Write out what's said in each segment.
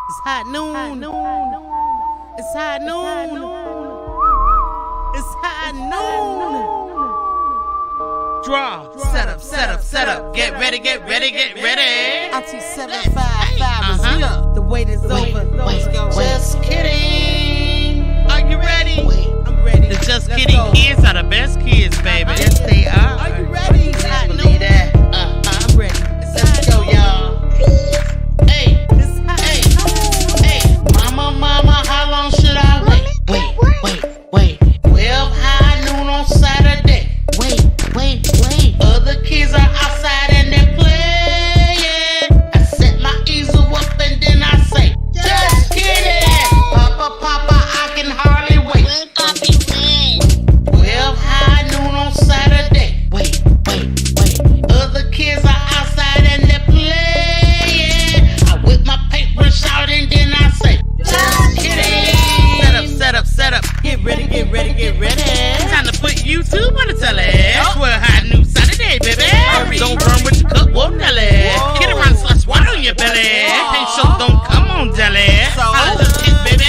It's hot noon. It's hot noon. It's hot noon. Draw. Set up, set up, set up. Get ready, get ready, get ready. Arty 755 is here. The wait is over. Let's go. Just kidding. Are you ready? I'm ready. The Just Kidding kids are the best kids, baby. Yes, they are. Are you ready? It's hot noon. That. I'm ready. Let's go, y'all. Hey, mama, how long should I wait? Wait. 12 high noon on Saturday. Wait. Other kids are outside and they're playing. I set my easel up and then I say, just kidding. Papa, I can hardly wait. 12 high noon on Saturday. Wait. Other kids are outside and they're playing. I whip my paintbrush out and then I say, just kidding. Set up. Get ready. Time to put YouTube on the telly. Well, high noon Saturday, baby. Don't run with your cup, whoa, Nelly. Get around, slash water on your belly. Paint show don't come on, jelly. I just kiss, baby.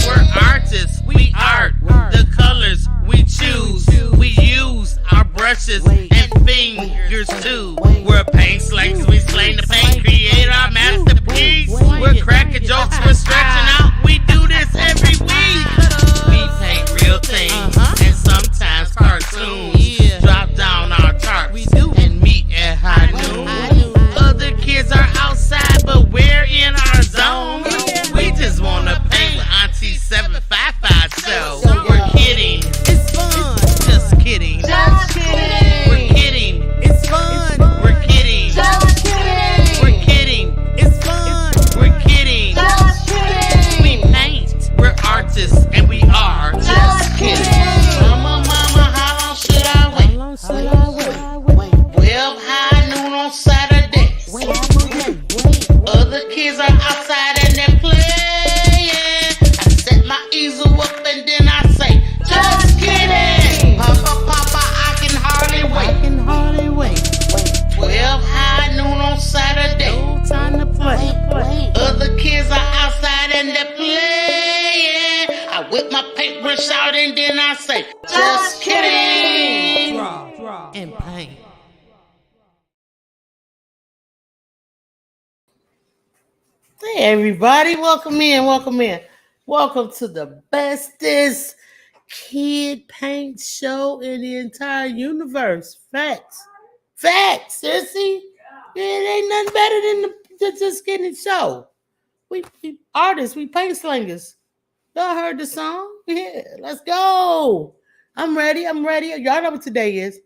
We're artists, we art. The colors we choose. We use our brushes and fingers too. We're paint slangers, we slang the paint, create our masterpiece. We're cracking jokes, we're stretching out. We do this every week. We paint real things and sometimes cartoons. Drop down our tarps and meet at high noon. Other kids are outside, but we're in our zone. We just wanna paint with Auntie 755, so we're kidding. It's fun. Just kidding. We're kidding. It's fun. We're kidding. We're kidding. It's fun. We're kidding. We paint. We're artists and we are just kidding. Mama, how long should I wait? 12 high noon on Saturday. Other kids are outside and they're playing. I set my easel up and then I say, just kidding. Papa, I can hardly wait. 12 high noon on Saturday. No time to play. Other kids are outside and they're playing. I whip my paintbrush out and then I say, just kidding. Draw. And paint. Hey everybody, welcome in. Welcome to the bestest kid paint show in the entire universe. Facts. Sissy. It ain't nothing better than the Just Kidding show. We artists, we paint slingers. Y'all heard the song? Yeah, let's go. I'm ready. Y'all know what today is.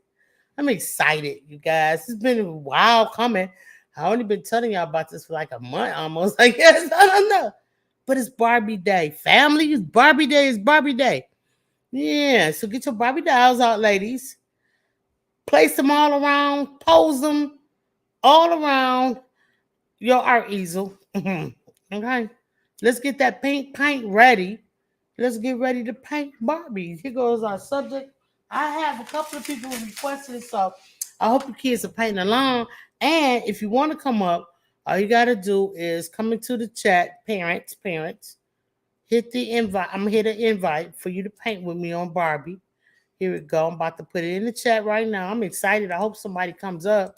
I'm excited, you guys. It's been a while coming. I only been telling y'all about this for like a month almost. I guess. I don't know. But it's Barbie Day. Family, it's Barbie Day. Yeah, so get your Barbie dolls out, ladies. Place them all around. Pose them all around your art easel. Okay. Let's get that paint ready. Let's get ready to paint Barbies. Here goes our subject. I have a couple of people who requested it, so I hope you kids are painting along. And if you want to come up, all you got to do is come into the chat, parents, hit the invite. I'm going to hit an invite for you to paint with me on Barbie. Here we go. I'm about to put it in the chat right now. I'm excited. I hope somebody comes up.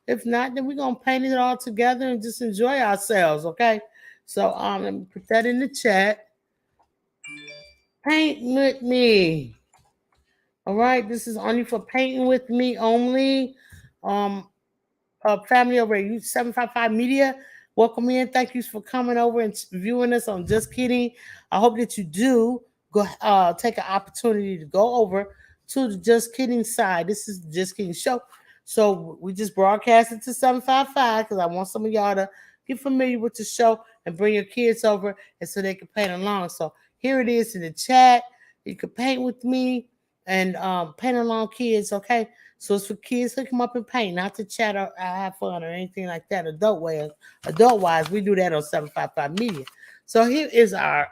If not, then we're going to paint it all together and just enjoy ourselves, okay? So let me put that in the chat. Paint with me. All right, this is only for painting with me only. Family over at 755 Media, welcome in. Thank you for coming over and viewing us on Just Kidding. I hope that you do go take an opportunity to go over to the Just Kidding side. This is the Just Kidding show. So we just broadcasted to 755 because I want some of y'all to get familiar with the show and bring your kids over and so they can paint along. So here it is in the chat. You can paint with me and paint along, kids, okay? So it's for kids to come up and paint, not to chat or have fun or anything like that. Adult-wise, we do that on 755 Media. So here is our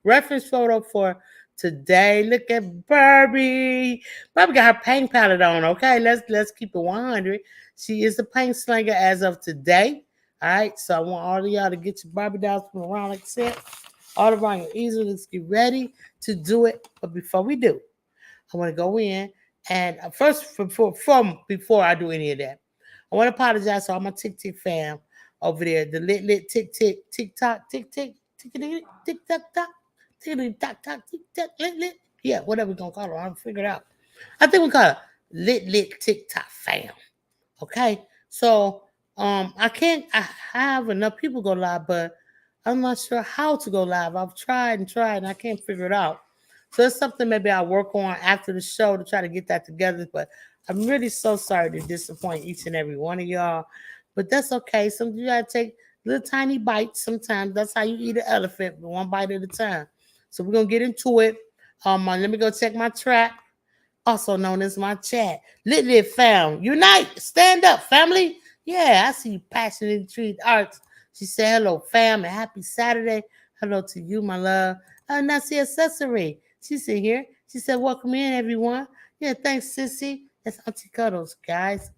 reference photo for today. Look at Barbie. Barbie got her paint palette on, okay? Let's keep it 100. She is the paint slinger as of today. All right, so I want all of y'all to get your Barbie dolls from around like I said, all around your easel. Let's get ready to do it. But before we do, I want to go in and first before I do any of that, I want to apologize to all my tick tick fam over there. The lit tick tick tick tock tick tick tick tick tick tock tock tick tock tock tick tock lit. Yeah, whatever we're gonna call it. I don't figure it out. I think we call it lit tick tock fam. Okay, so I have enough people go live, but I'm not sure how to go live. I've tried and I can't figure it out. So it's something maybe I'll work on after the show to try to get that together. But I'm really so sorry to disappoint each and every one of y'all. But that's okay. Some you gotta take little tiny bites sometimes. That's how you eat an elephant, one bite at a time. So we're gonna get into it. Let me go check my track, also known as my chat. Lit fam, unite, stand up, family. Yeah, I see you passionate treat arts. She said, hello, fam, and happy Saturday. Hello to you, my love. Nancy Accessory. She's in here. She said, welcome in, everyone. Yeah, thanks, Sissy. That's Auntie Cuddles, guys.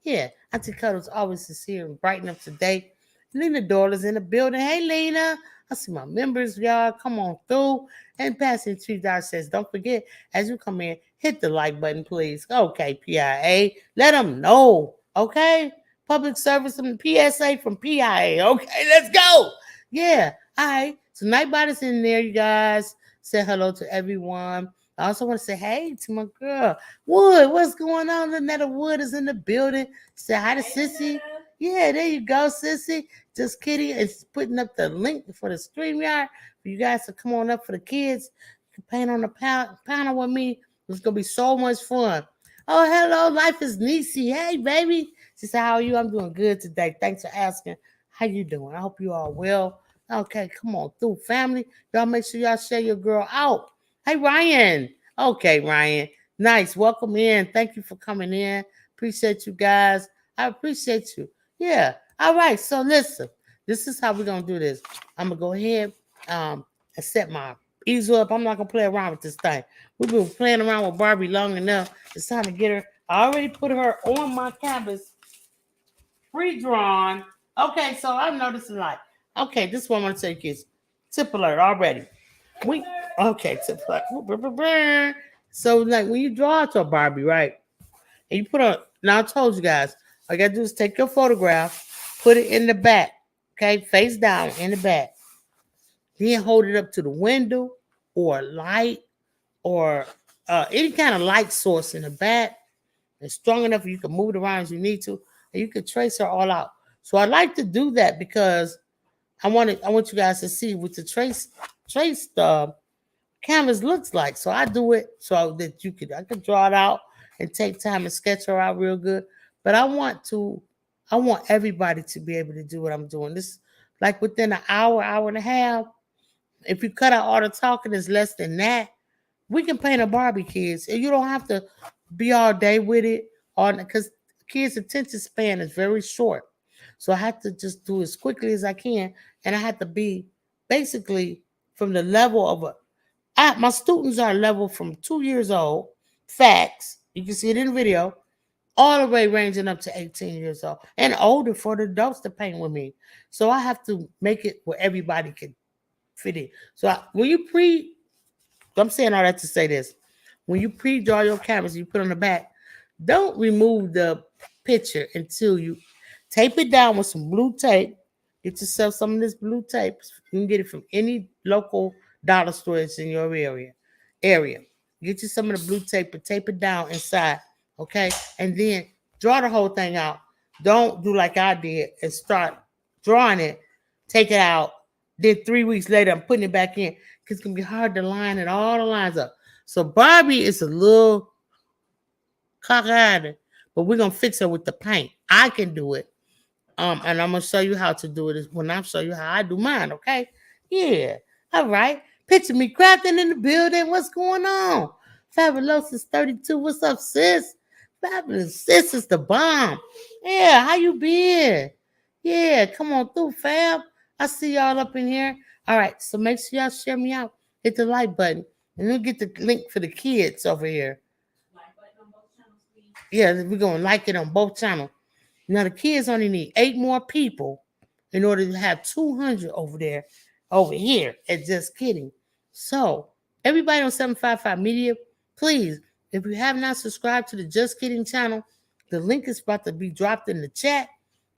Yeah, Auntie Cuddles always is here and brighten up today. Lena Doyle's in the building. Hey, Lena. I see my members, y'all. Come on through. And Passing Tree Dot says, don't forget, as you come in, hit the like button, please. Okay, PIA. Let them know. Okay? Public service from PSA from PIA. Okay, let's go. Yeah. All right. So Nightbody's in there, you guys. Say hello to everyone. I also want to say hey to my girl. Wood, what's going on? Lynetta Wood is in the building. Say hi to Sissy. Yeah, there you go, Sissy. Just kidding. It's putting up the link for the StreamYard for you guys to come on up for the kids. You can paint on the panel with me. It's going to be so much fun. Oh, hello. Life is Niecy. Hey, baby. She said, how are you? I'm doing good today. Thanks for asking. How you doing? I hope you all well. Okay, come on through, family. Y'all make sure y'all share your girl out. Hey, Ryan. Okay, Ryan. Nice. Welcome in. Thank you for coming in. Appreciate you guys. I appreciate you. Yeah. All right. So listen, this is how we're gonna do this. I'm gonna go ahead and set my easel up. I'm not gonna play around with this thing. We've been playing around with Barbie long enough. It's time to get her. I already put her on my canvas, pre-drawn. Okay, so I'm noticing like, okay, this one I'm gonna take is tip alert already. Tip alert. So like when you draw out your Barbie, right? And you put on, now I told you guys, all you gotta do is take your photograph, put it in the back, okay, face down in the back. Then hold it up to the window or light or any kind of light source in the back. It's strong enough you can move it around as you need to, and you can trace her all out. So I like to do that because I want you guys to see what the trace canvas looks like. So I do it so that I can draw it out and take time and sketch her out real good. But I want everybody to be able to do what I'm doing. This like within an hour and a half. If you cut out all the talking, it's less than that. We can paint a Barbie, kids, and you don't have to be all day with it, or because kids' attention span is very short. So I have to just do as quickly as I can, and I have to be basically from the level of my students are level from 2 years old. Facts. You can see it in the video, all the way ranging up to 18 years old and older for the adults to paint with me. So I have to make it where everybody can fit in. So I'm saying all that to say this. When you pre-draw your canvas, you put on the back, don't remove the picture until you tape it down with some blue tape. Get yourself some of this blue tape. You can get it from any local dollar store that's in your area. Get you some of the blue tape and tape it down inside. Okay. And then draw the whole thing out. Don't do like I did and start drawing it, take it out. Then 3 weeks later, I'm putting it back in because it's going to be hard to line it, all the lines up. So Barbie is a little cockeyed, but we're going to fix her with the paint. I can do it. And I'm going to show you how to do it when I show you how I do mine, okay? Yeah. All right. Picture me crafting in the building. What's going on? Fabulous is 32. What's up, sis? Fabulous sis is the bomb. Yeah, how you been? Yeah, come on through, fam. I see y'all up in here. All right, so make sure y'all share me out. Hit the like button. And we'll get the link for the kids over here. Like button on both channels, please. Yeah, we're going to like it on both channels. Now, the kids only need 8 more people in order to have 200 over here at Just Kidding. So, everybody on 755 Media, please, if you have not subscribed to the Just Kidding channel, the link is about to be dropped in the chat.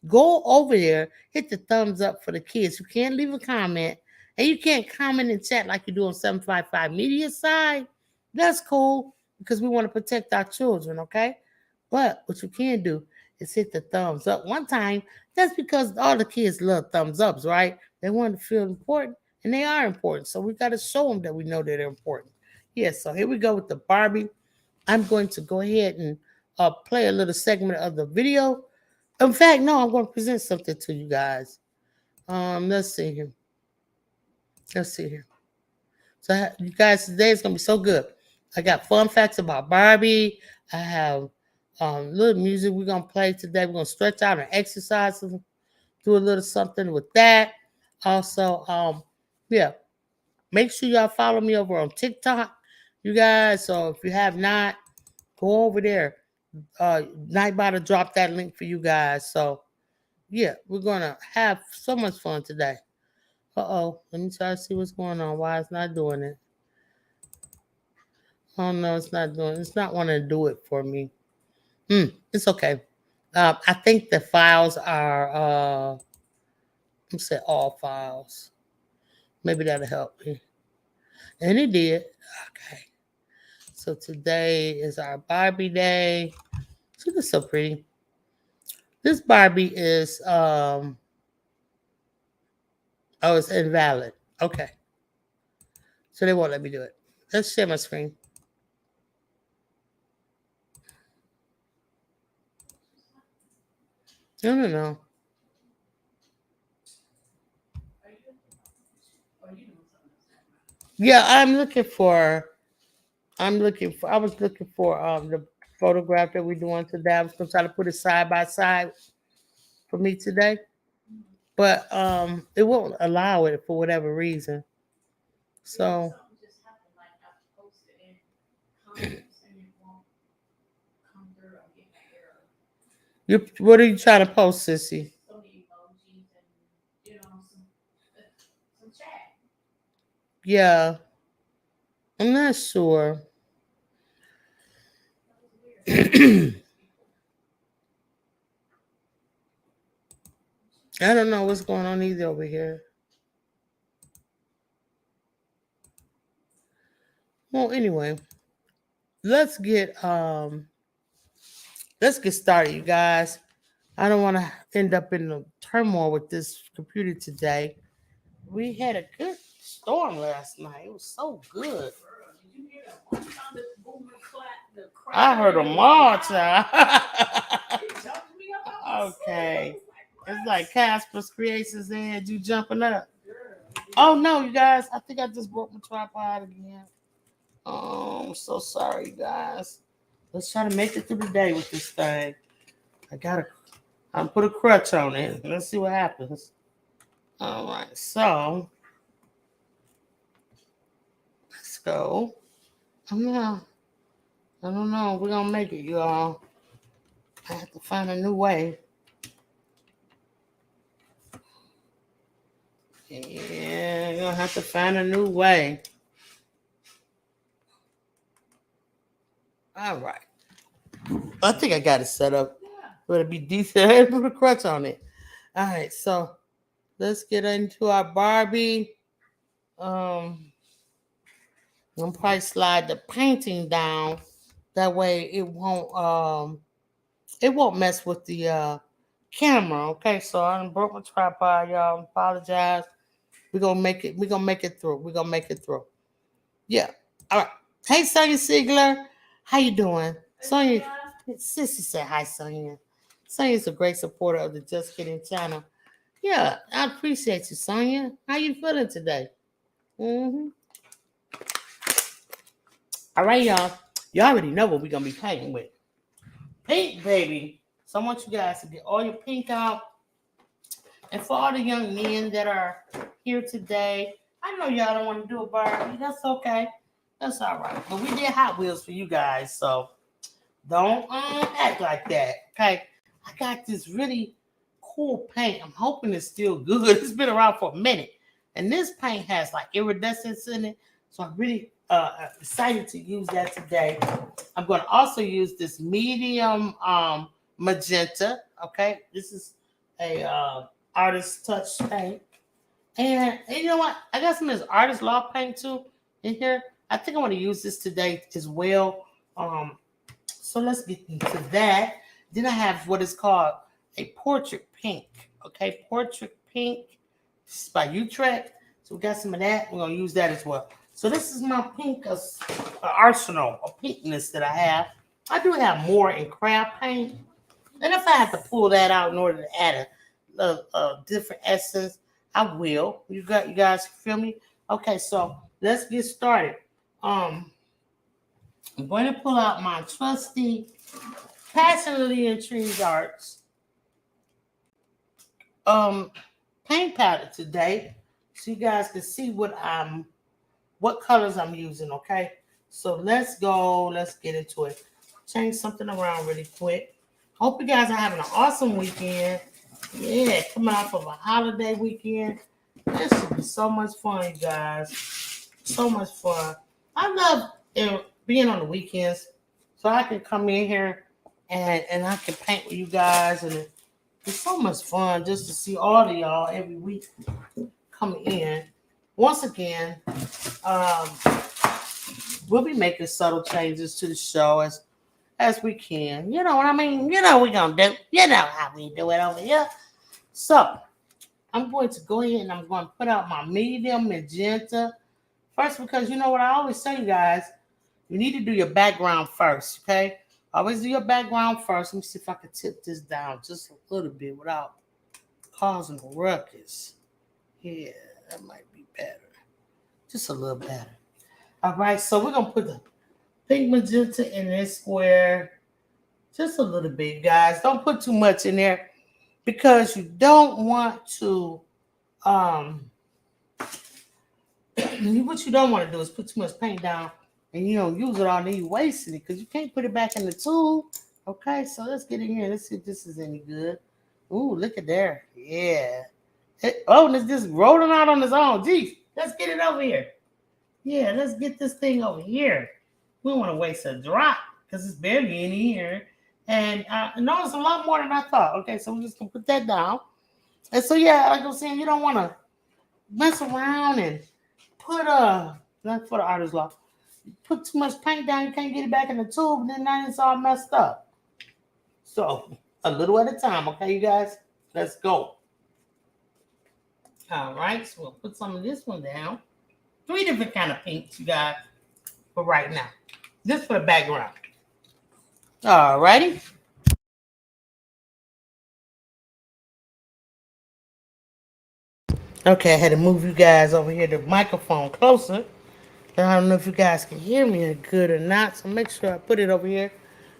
Go over there, hit the thumbs up for the kids. You can't leave a comment, and you can't comment in chat like you do on 755 Media side. That's cool because we want to protect our children, okay? But what you can do is hit the thumbs up. One time, that's because all the kids love thumbs ups, right? They want to feel important, and they are important. So we got to show them that we know that they're important. Yes, so here we go with the Barbie. I'm going to go ahead and play a little segment of the video. In fact, no, I'm going to present something to you guys. Let's see here. Let's see here. So you guys, today is going to be so good. I got fun facts about Barbie. I have little music we're going to play today. We're going to stretch out and exercise and do a little something with that. Also, yeah, make sure y'all follow me over on TikTok, you guys. So if you have not, go over there. Nite about to drop that link for you guys. So yeah, we're gonna have so much fun today. Let me try to see what's going on. Why it's not doing it? Oh no, it's not doing. It's not want to do it for me. It's okay. I think the files are. Let me say all files. Maybe that'll help me. And it did. Okay. So today is our Barbie day. She looks so pretty. This Barbie is oh, it's invalid. Okay. So they won't let me do it. Let's share my screen. No. Yeah, I was looking for the photograph that we're doing today. I was gonna try to put it side by side for me today. But it won't allow it for whatever reason. So what are you trying to post, sissy? Yeah, I'm not sure. I don't know what's going on either over here. Well, anyway, let's get started, you guys. I don't want to end up in the turmoil with this computer today. We had a good storm last night. It was so good. I heard them all, child. Okay. It's like Casper's Creations and you jumping up. Oh no, you guys. I think I just broke my tripod again. Oh, I'm so sorry, you guys. Let's try to make it through the day with this thing. I'm put a crutch on it. Let's see what happens. All right, so let's go. I don't know. We're gonna make it, y'all. I have to find a new way. Yeah, you're gonna have to find a new way. All right. I think I got it set up. But it'd be decent. I put a crutch on it. All right, so let's get into our Barbie. I'll probably slide the painting down. That way it won't mess with the camera. Okay, so I broke my tripod, y'all. Apologize. We're gonna make it through. Yeah. All right. Hey, Sonia Siegler. How you doing? Sonia, Sissy said hi, Sonia. Sonia's a great supporter of the Just Kidding channel. Yeah, I appreciate you, Sonia. How you feeling today? All right, y'all. You already know what we're gonna be painting with. Pink, baby. So I want you guys to get all your pink out. And for all the young men that are here today, I know y'all don't want to do a Barbie. That's okay. That's all right. But we did Hot Wheels for you guys, so don't act like that. Okay. I got this really cool paint. I'm hoping it's still good. It's been around for a minute. And this paint has like iridescence in it. So I'm really excited to use that today. I'm going to also use this medium magenta. Okay. This is a artist touch paint. And you know what? I got some of this artist law paint too in here. I think I want to use this today as well. So let's get into that. Then I have what is called a portrait pink. Okay, portrait pink. This is by Utrecht. So we got some of that. We're gonna use that as well. So this is my pink arsenal of pinkness that I have. I do have more in craft paint, and if I have to pull that out in order to add a different essence, I will. You guys feel me? Okay, so let's get started. I'm going to pull out my trusty Passionately Intrigued Arts paint palette today, so you guys can see what colors I'm using. Okay, so let's go. Let's get into it. Change something around really quick. Hope you guys are having an awesome weekend. Yeah, coming off of a holiday weekend. This should be so much fun, you guys. So much fun. I love being on the weekends, so I can come in here and I can paint with you guys, and it's so much fun just to see all of y'all every week coming in. Once again, we'll be making subtle changes to the show as we can. You know what I mean? You know what we're gonna do. You know how we do it over here. So I'm going to go ahead and I'm going to put out my medium magenta first, because you know what I always say, you guys, you need to do your background first, okay? Always do your background first. Let me see if I can tip this down just a little bit without causing a ruckus. Yeah, that might be better. Just a little better. All right, so we're going to put the pink magenta in this square just a little bit, guys. Don't put too much in there, because you don't want to, what you don't want to do is put too much paint down and you don't use it all, then you wasting it, because you can't put it back in the tube. Okay, so let's get in here. Let's see if this is any good. Ooh, look at there. Yeah. And it's just rolling out on its own. Geez, let's get it over here. Yeah, let's get this thing over here. We don't want to waste a drop because it's barely in here. And notice a lot more than I thought. Okay, so we're just going to put that down. And so, yeah, like I was saying, you don't want to mess around and put not for the artist law. Put too much paint down, you can't get it back in the tube, and then now it's all messed up. So, a little at a time, okay, you guys? Let's go. All right, so we'll put some of this one down. 3 different kind of pinks, you guys, for right now. Just for the background. All righty. Okay, I had to move you guys over here, the microphone closer. I don't know if you guys can hear me good or not, so make sure I put it over here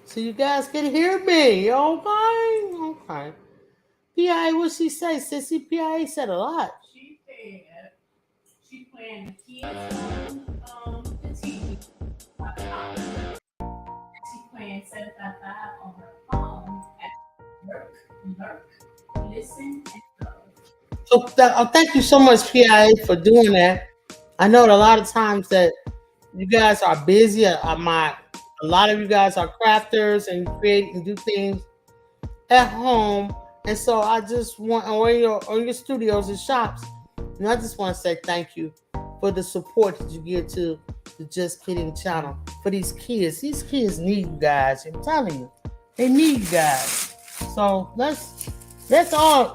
so you guys can hear me. Okay. PIA, what she say? Sissy PIA said a lot. She said she playing the kids on the TV. She playing 755 on her phone at work, listen, and go. So thank you so much, PIA, for doing that. I know that a lot of times that you guys are busy. A lot of you guys are crafters and create and do things at home, and so I just want, or your studios and shops, and I just want to say thank you for the support that you give to the Just Kidding channel for these kids. These kids need you guys. I'm telling you, they need you guys. So let's all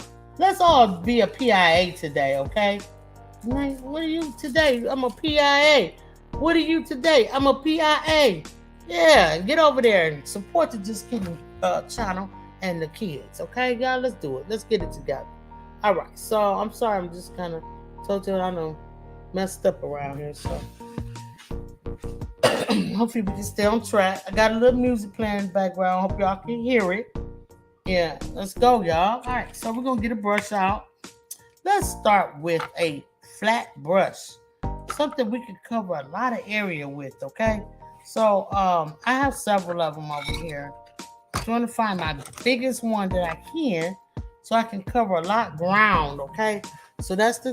be a PIA today, okay? What are you today? I'm a PIA. What are you today? I'm a PIA. Yeah, get over there and support the Just Kidding channel and the kids. Okay, guys, let's do it. Let's get it together. All right. So I'm sorry. I'm just kind of told you I know messed up around here. So hopefully we can stay on track. I got a little music playing in the background. Hope y'all can hear it. Yeah, let's go, y'all. All right. So we're gonna get a brush out. Let's start with a flat brush. Something we can cover a lot of area with, okay? So I have several of them over here. I'm trying to find my biggest one that I can so I can cover a lot of ground. Okay, so that's the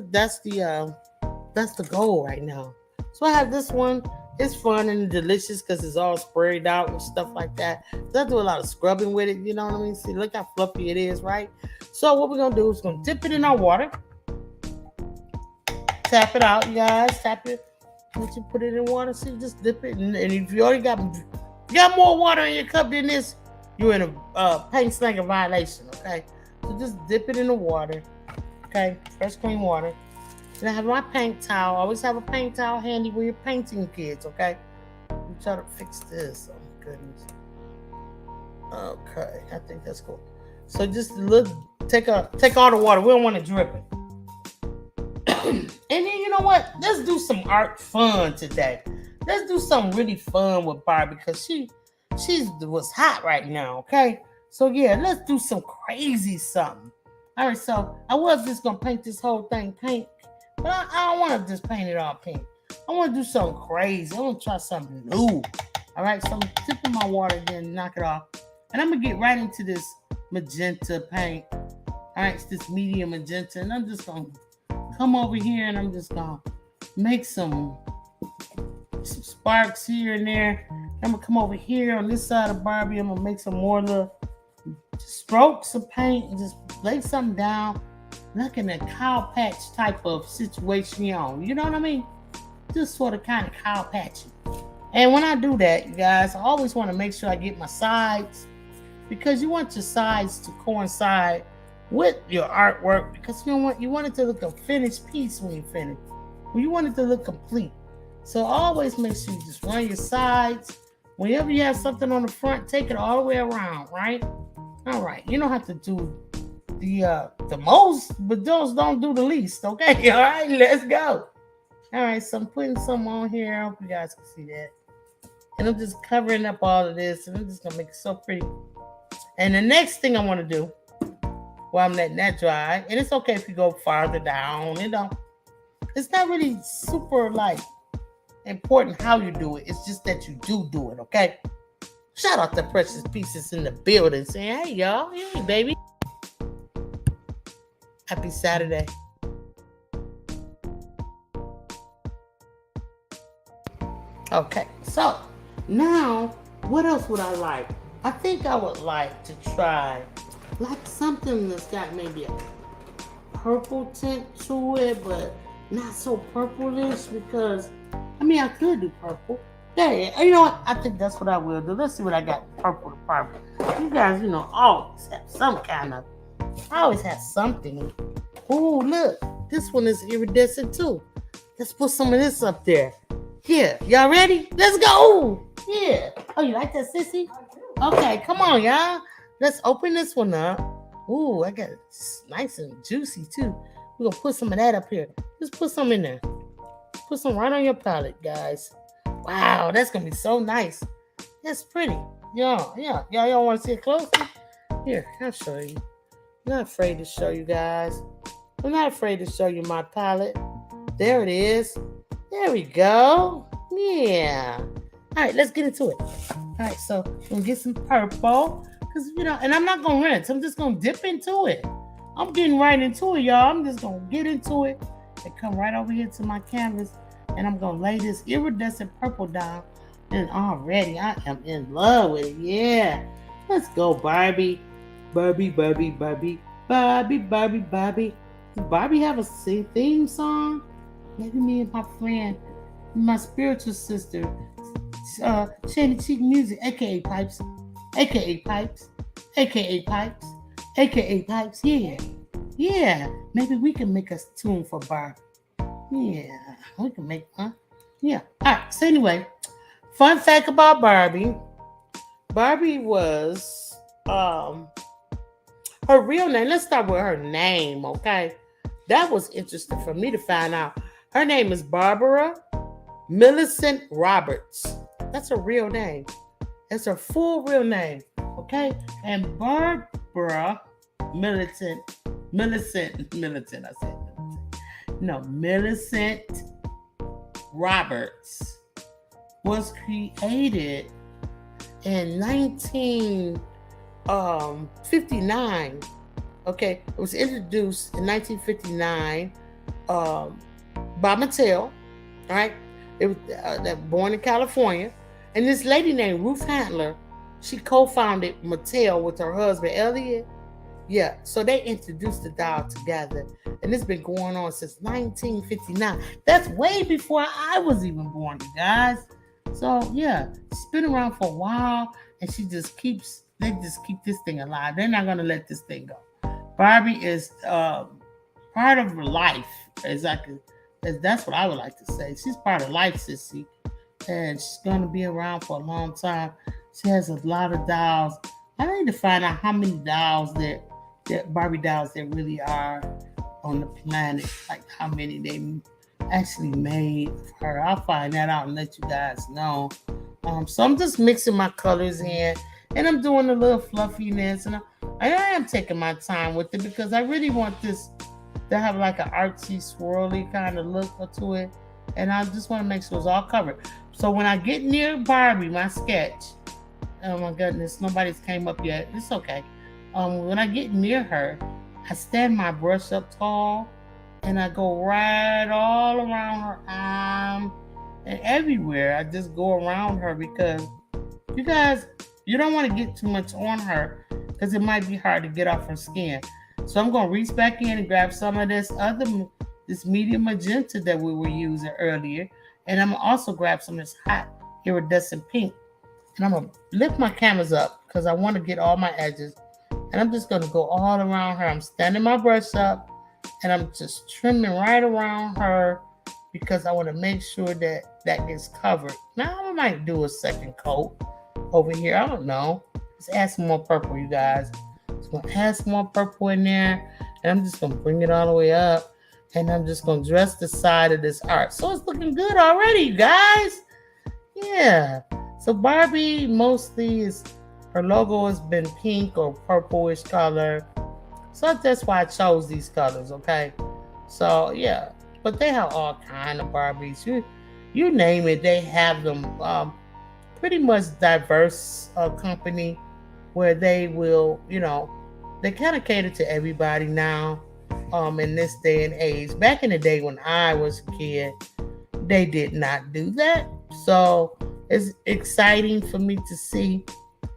goal right now. So I have this one. It's fun and delicious because it's all sprayed out and stuff like that. So I do a lot of scrubbing with it. You know what I mean? See, look how fluffy it is, right? So what we're gonna do is gonna dip it in our water. Tap it out, you guys. Tap it. Once you put it in water, see, just dip it. And if you already got more water in your cup than this, you're in a paint slinger violation. Okay, so just dip it in the water. Okay, fresh clean water. Then I have my paint towel. Always have a paint towel handy when you're painting, kids. Okay, I'm trying to fix this. Oh my goodness. Okay, I think that's cool. So just take all the water. We don't want to drip it. And then you know what? Let's do some art fun today. Let's do something really fun with Barbie because she's what's hot right now. Okay, so yeah, let's do some crazy something. All right, so I was just gonna paint this whole thing pink, but I don't want to just paint it all pink. I want to do something crazy. I want to try something new. All right, so I'm dipping my water, then knock it off, and I'm gonna get right into this magenta paint. All right, it's this medium magenta, and I'm just gonna come over here and I'm just gonna make some sparks here and there. I'm gonna come over here on this side of Barbie. I'm gonna make some more little strokes of paint and just lay something down, like in a cow patch type of situation. You know what I mean? Just sort of kind of cow patching. And when I do that, you guys, I always want to make sure I get my sides, because you want your sides to coincide with your artwork, because you want it to look a finished piece when you finish. You want it to look complete. So always make sure you just run your sides. Whenever you have something on the front, take it all the way around, right? All right. You don't have to do the most, but those don't do the least, okay? All right, let's go. All right, so I'm putting some on here. I hope you guys can see that. And I'm just covering up all of this, and I'm just gonna make it so pretty. And the next thing I want to do, while I'm letting that dry, and it's okay if you go farther down, it's not really super important how you do it. It's just that you do it, okay? Shout out to Precious Pieces in the building saying, hey y'all, hey baby. Happy Saturday. Okay, so now what else would I like? I think I would like to try something that's got maybe a purple tint to it, but not so purplish, because I could do purple. Yeah, you know what? I think that's what I will do. Let's see what I got purple to purple. You guys, always have some kind of, I always have something. Oh, look, this one is iridescent too. Let's put some of this up there. Yeah, y'all ready? Let's go. Yeah. Oh, you like that, sissy? Okay, come on, y'all. Let's open this one up. Ooh, I got it nice and juicy too. We're gonna put some of that up here. Just put some in there. Put some right on your palette, guys. Wow, that's gonna be so nice. That's pretty. Y'all want to see it closer? Here, I'll show you. I'm not afraid to show you guys. I'm not afraid to show you my palette. There it is. There we go. Yeah. All right, let's get into it. All right, so I'm gonna get some purple, because and I'm not gonna rinse. I'm just gonna dip into it. I'm getting right into it, y'all. I'm just gonna get into it and come right over here to my canvas, and I'm gonna lay this iridescent purple down. And already I am in love with it. Yeah. Let's go, Barbie. Barbie, Barbie, Barbie, Barbie, Barbie, Barbie. Does Barbie have a theme song? Maybe me and my friend, my spiritual sister, Shady Cheek Music, aka Pipes, aka Pipes, aka Pipes, aka Pipes. Yeah. Maybe we can make a tune for Barbie. Yeah, we can make, huh? Yeah. All right. So anyway, fun fact about Barbie. Barbie was her real name. Let's start with her name, okay? That was interesting for me to find out. Her name is Barbara Millicent Roberts. That's her real name. That's her full real name, okay? And Barbara Millicent, I said Millicent. No, Millicent Roberts was created in 1959 Okay, it was introduced in 1959 by Mattel. All right, it was born in California, and this lady named Ruth Handler, she co-founded Mattel with her husband Elliot. Yeah, so they introduced the doll together, and it's been going on since 1959. That's way before I was even born, you guys. So yeah, she's been around for a while, and they just keep this thing alive. They're not gonna let this thing go. Barbie is part of life, exactly. That's what I would like to say. She's part of life, sissy, and she's gonna be around for a long time. She has a lot of dolls. I need to find out how many dolls that Barbie dolls there really are on the planet, like how many they actually made of her. I'll find that out and let you guys know. So I'm just mixing my colors in, and I'm doing a little fluffiness, and I am taking my time with it because I really want this to have like an artsy, swirly kind of look to it, and I just want to make sure it's all covered. So when I get near Barbie, my sketch, oh my goodness, nobody's came up yet. It's okay. When I get near her, I stand my brush up tall, and I go right all around her arm and everywhere. I just go around her because you guys, you don't want to get too much on her because it might be hard to get off her skin. So I'm going to reach back in and grab some of this medium magenta that we were using earlier, and I'm going to also grab some of this hot iridescent pink, and I'm going to lift my canvas up because I want to get all my edges. And I'm just going to go all around her. I'm standing my brush up, and I'm just trimming right around her because I want to make sure that gets covered. Now I might do a second coat over here. I don't know. Let's add some more purple, you guys. Just going to add some more purple in there, and I'm just going to bring it all the way up, and I'm just going to dress the side of this art. So it's looking good already, you guys. Yeah. So Barbie mostly is... her logo has been pink or purplish color. So that's why I chose these colors, okay? So, yeah. But they have all kind of Barbies. You name it, they have them. Pretty much diverse company where they will, they kind of cater to everybody now in this day and age. Back in the day when I was a kid, they did not do that. So it's exciting for me to see.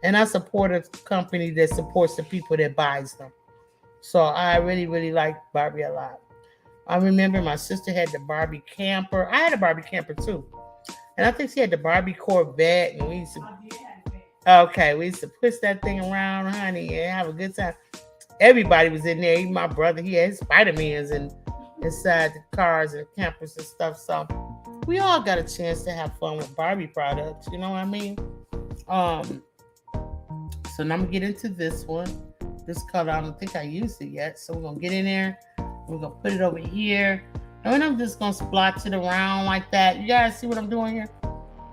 And I support a company that supports the people that buys them. So I really, really like Barbie a lot. I remember my sister had the Barbie camper. I had a Barbie camper too. And I think she had the Barbie Corvette. And we used to push that thing around, honey, and have a good time. Everybody was in there. Even my brother, he had Spider-Mans inside the cars and campers and stuff. So we all got a chance to have fun with Barbie products. You know what I mean? So now I'm going to get into this one. This color, I don't think I used it yet. So we're going to get in there. We're going to put it over here. And then I'm just going to splotch it around like that. You guys see what I'm doing here?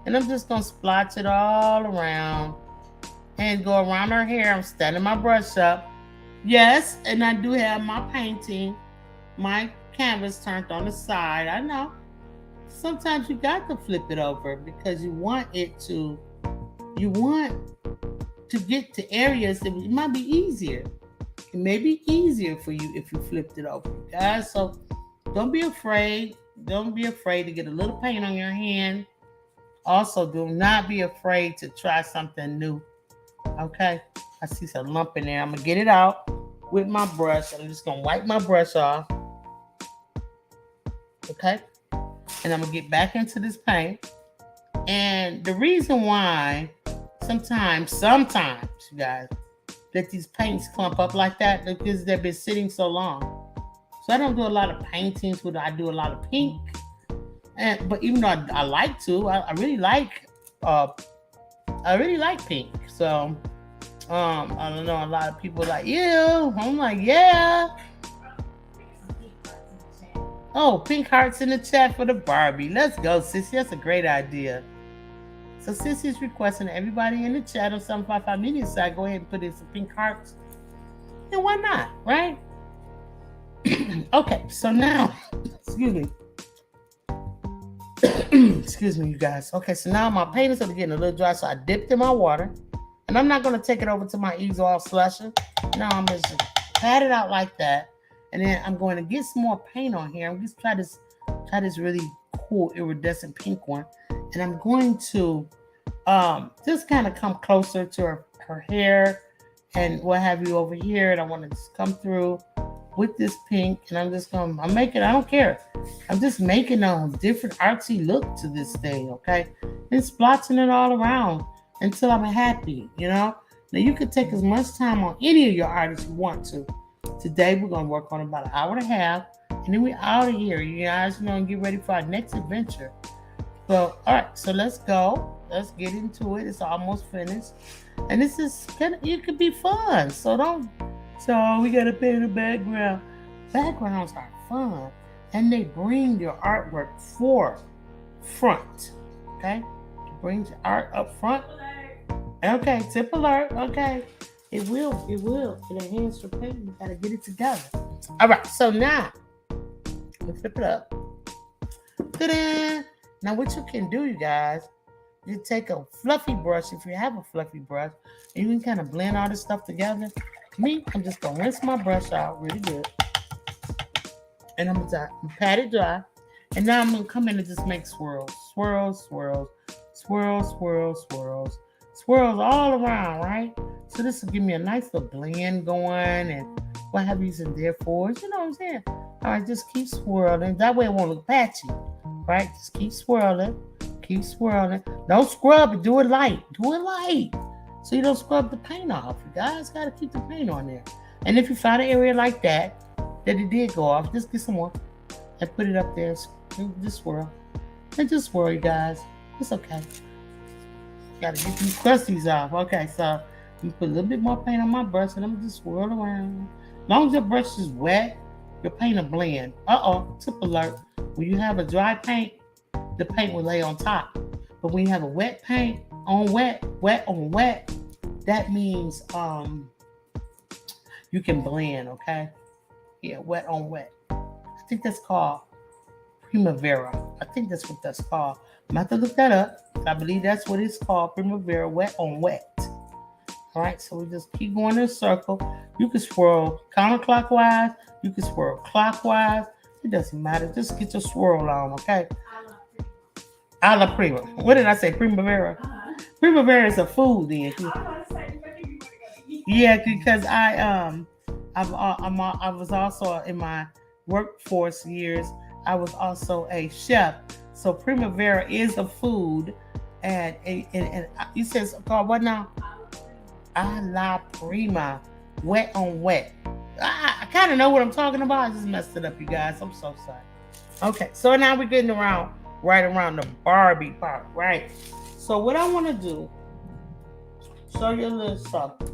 And I'm just going to splotch it all around. And go around her hair. I'm standing my brush up. Yes, and I do have my painting. My canvas turned on the side. I know. Sometimes you got to flip it over because you want to get to areas that it might be easier. It may be easier for you if you flipped it over, guys. So don't be afraid. Don't be afraid to get a little paint on your hand. Also, do not be afraid to try something new. Okay? I see some lump in there. I'm going to get it out with my brush. I'm just going to wipe my brush off. Okay? And I'm going to get back into this paint. And the reason why sometimes, you guys, that these paints clump up like that because they've been sitting so long. So I don't do a lot of paintings with it. I do a lot of pink. But even though I like to, I really like pink. So I don't know, a lot of people are like, ew. I'm like, yeah. Oh, pink hearts in the chat for the Barbie. Let's go, sissy. That's a great idea. So Sissy's requesting everybody in the chat on 755 Media side, go ahead and put in some pink hearts. And why not, right? Okay, so now, excuse me, you guys. Okay, so now my paint is getting a little dry, so I dipped in my water. And I'm not going to take it over to my easel all slusher. No, I'm just pat it out like that. And then I'm going to get some more paint on here. I'm just try this really cool iridescent pink one. And I'm going to just kind of come closer to her hair and what have you over here. And I want to just come through with this pink. And I'm making, I don't care. I'm just making a different artsy look to this thing, okay? And splotching it all around until I'm happy, you know? Now you can take as much time on any of your artists you want to. Today we're gonna work on about an hour and a half, and then we're out of here. You guys, and get ready for our next adventure. So, all right, so let's go. Let's get into it. It's almost finished, and this is it could be fun. So we gotta paint the background. Backgrounds are fun, and they bring your artwork front. Okay, it brings your art up front. Okay, tip alert. Okay. It will. It enhance your paint. You gotta get it together. All right, so now we flip it up. Ta-da! Now what you can do, you guys, you take a fluffy brush, if you have a fluffy brush, and you can kind of blend all this stuff together. I'm just gonna rinse my brush out really good. And I'm gonna pat it dry. And now I'm gonna come in and just make swirls. Swirls all around, right? So this will give me a nice little blend going and what have you in there for. You know what I'm saying? All right, just keep swirling. That way it won't look patchy, right? Just keep swirling. Don't scrub it. Do it light. So you don't scrub the paint off. You guys got to keep the paint on there. And if you find an area like that it did go off, just get some more and put it up there. Just swirl. And just swirl, you guys. It's okay. Got to get these crusties off. Okay, so you put a little bit more paint on my brush and I'm just swirl around. As long as your brush is wet, your paint will blend. Tip alert. When you have a dry paint, the paint will lay on top. But when you have a wet paint on wet, that means you can blend, okay? Yeah, wet on wet. I think that's called Primavera. I think that's what that's called. I'm going to have to look that up. I believe that's what it's called, Primavera, wet on wet. All right, so we just keep going in a circle. You can swirl counterclockwise. You can swirl clockwise. It doesn't matter. Just get your swirl on, okay? A la prima. What did I say? Primavera? Primavera is a food then. Yeah, because I was also in my workforce years, I was also a chef. So Primavera is a food, and you said it's called what now? A la prima, wet on wet. I kind of know what I'm talking about. I just messed it up, you guys. I'm so sorry. Okay, so now we're getting right around the Barbie part, right? So what I want to do, show you a little something.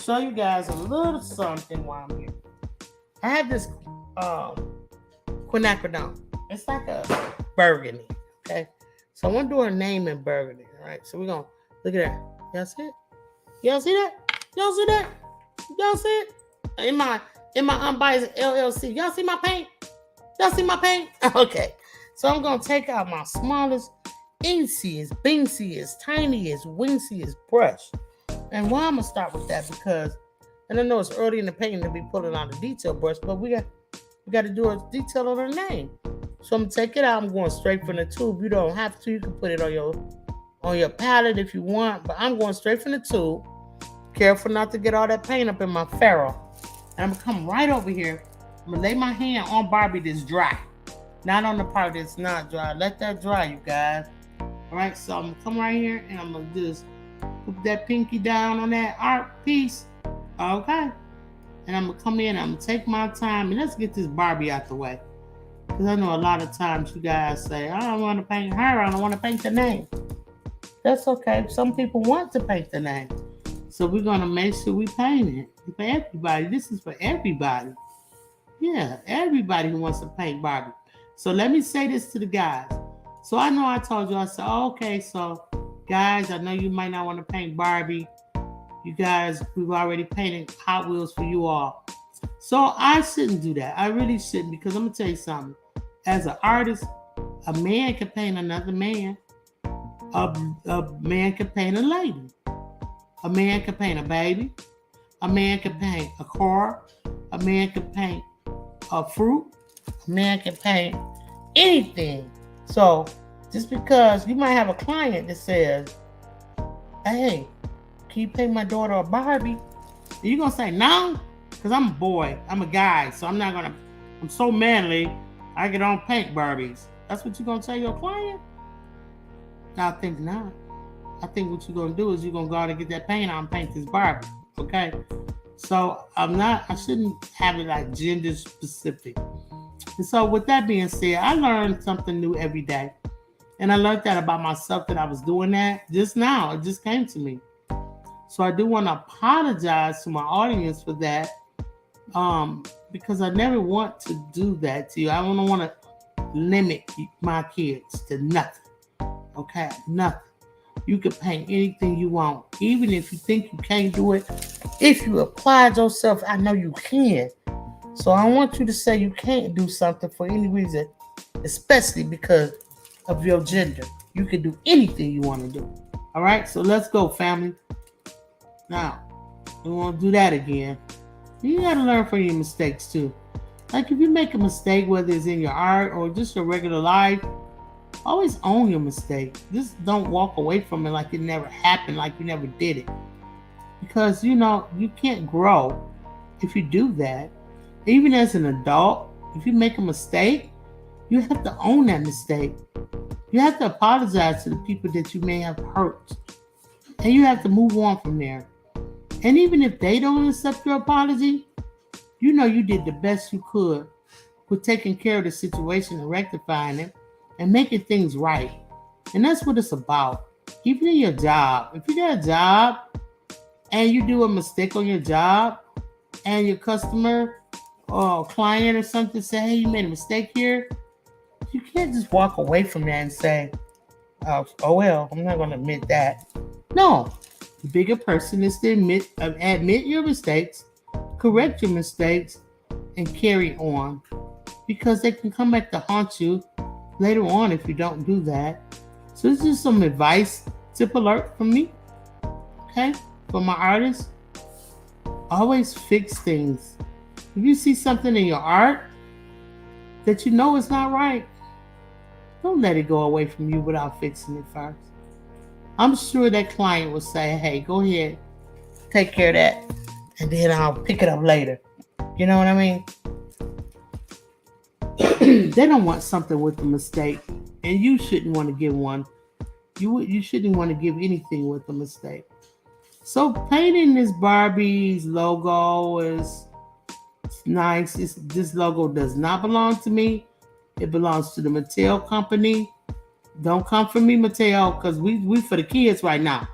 Show you guys a little something while I'm here. I have this quinacridone. It's like a burgundy, okay? So I want to do her name in burgundy, all right? So we're going to look at that. Y'all see it? Y'all see that? Y'all see that? Y'all see it? In my unbiased LLC. Y'all see my paint? Y'all see my paint? Okay. So I'm going to take out my smallest, insiest, bingsiest, tiniest, wingsiest brush. And why I'm going to start with that? Because, and I know it's early in the painting to be pulling out a detail brush, but we got to do a detail on her name. So I'm going to take it out. I'm going straight from the tube. You don't have to. You can put it on your palette if you want, but I'm going straight from the tube. Careful not to get all that paint up in my ferrule. And I'm going to come right over here. I'm going to lay my hand on Barbie that's dry. Not on the part that's not dry. Let that dry, you guys. All right, so I'm going to come right here and I'm going to just put that pinky down on that art piece. Okay. And I'm going to come in, I'm going to take my time, and let's get this Barbie out the way. Because I know a lot of times you guys say, I don't want to paint her, I don't want to paint the name. That's okay. Some people want to paint the name. So we're going to make sure we paint it. For everybody. This is for everybody. Yeah, everybody who wants to paint Barbie. So let me say this to the guys. So I know I told you, I said, okay, so guys, I know you might not want to paint Barbie. You guys, we've already painted Hot Wheels for you all. So I shouldn't do that. I really shouldn't, because I'm going to tell you something. As an artist, a man can paint another man. A man can paint a lady. A man can paint a baby. A man can paint a car. A man can paint a fruit. A man can paint anything. So just because you might have a client that says, hey, can you paint my daughter a Barbie? Are you gonna say no? Because I'm a boy, I'm a guy, so I'm so manly, I can don't paint Barbies. That's what you're gonna tell your client? I think not. I think what you're gonna do is you're gonna go out and get that paint out and paint this Barbie. Okay? So I shouldn't have it like gender specific. And so with that being said, I learned something new every day. And I learned that about myself, that I was doing that just now. It just came to me. So I do want to apologize to my audience for that, because I never want to do that to you. I don't want to limit my kids to nothing. Okay? Nothing. You can paint anything you want. Even if you think you can't do it, if you applied yourself, I know you can. So I want you to say you can't do something for any reason, especially because of your gender. You can do anything you want to do. All right? So let's go, family. Now, we won't do that again. You got to learn from your mistakes too. Like if you make a mistake, whether it's in your art or just your regular life, always own your mistake. Just don't walk away from it like it never happened, like you never did it. Because, you can't grow if you do that. Even as an adult, if you make a mistake, you have to own that mistake. You have to apologize to the people that you may have hurt. And you have to move on from there. And even if they don't accept your apology, you did the best you could with taking care of the situation and rectifying it and making things right. And that's what it's about. Even in your job, if you get a job and you do a mistake on your job and your customer or client or something say, hey, you made a mistake here, you can't just walk away from that and say, oh well, I'm not going to admit that. No, the bigger person is to admit your mistakes, correct your mistakes, and carry on, because they can come back to haunt you later on if you don't do that. So this is some advice, tip alert from me, okay, for my artists. Always fix things. If you see something in your art that you know is not right, don't let it go away from you without fixing it first. I'm sure that client will say, hey, go ahead, take care of that, and then I'll pick it up later. You know what I mean? They don't want something with a mistake, and you shouldn't want to give one. You shouldn't want to give anything with a mistake. So painting this Barbie's logo is nice. This logo does not belong to me. It belongs to the Mattel company. Don't come for me, Mattel, because we for the kids right now.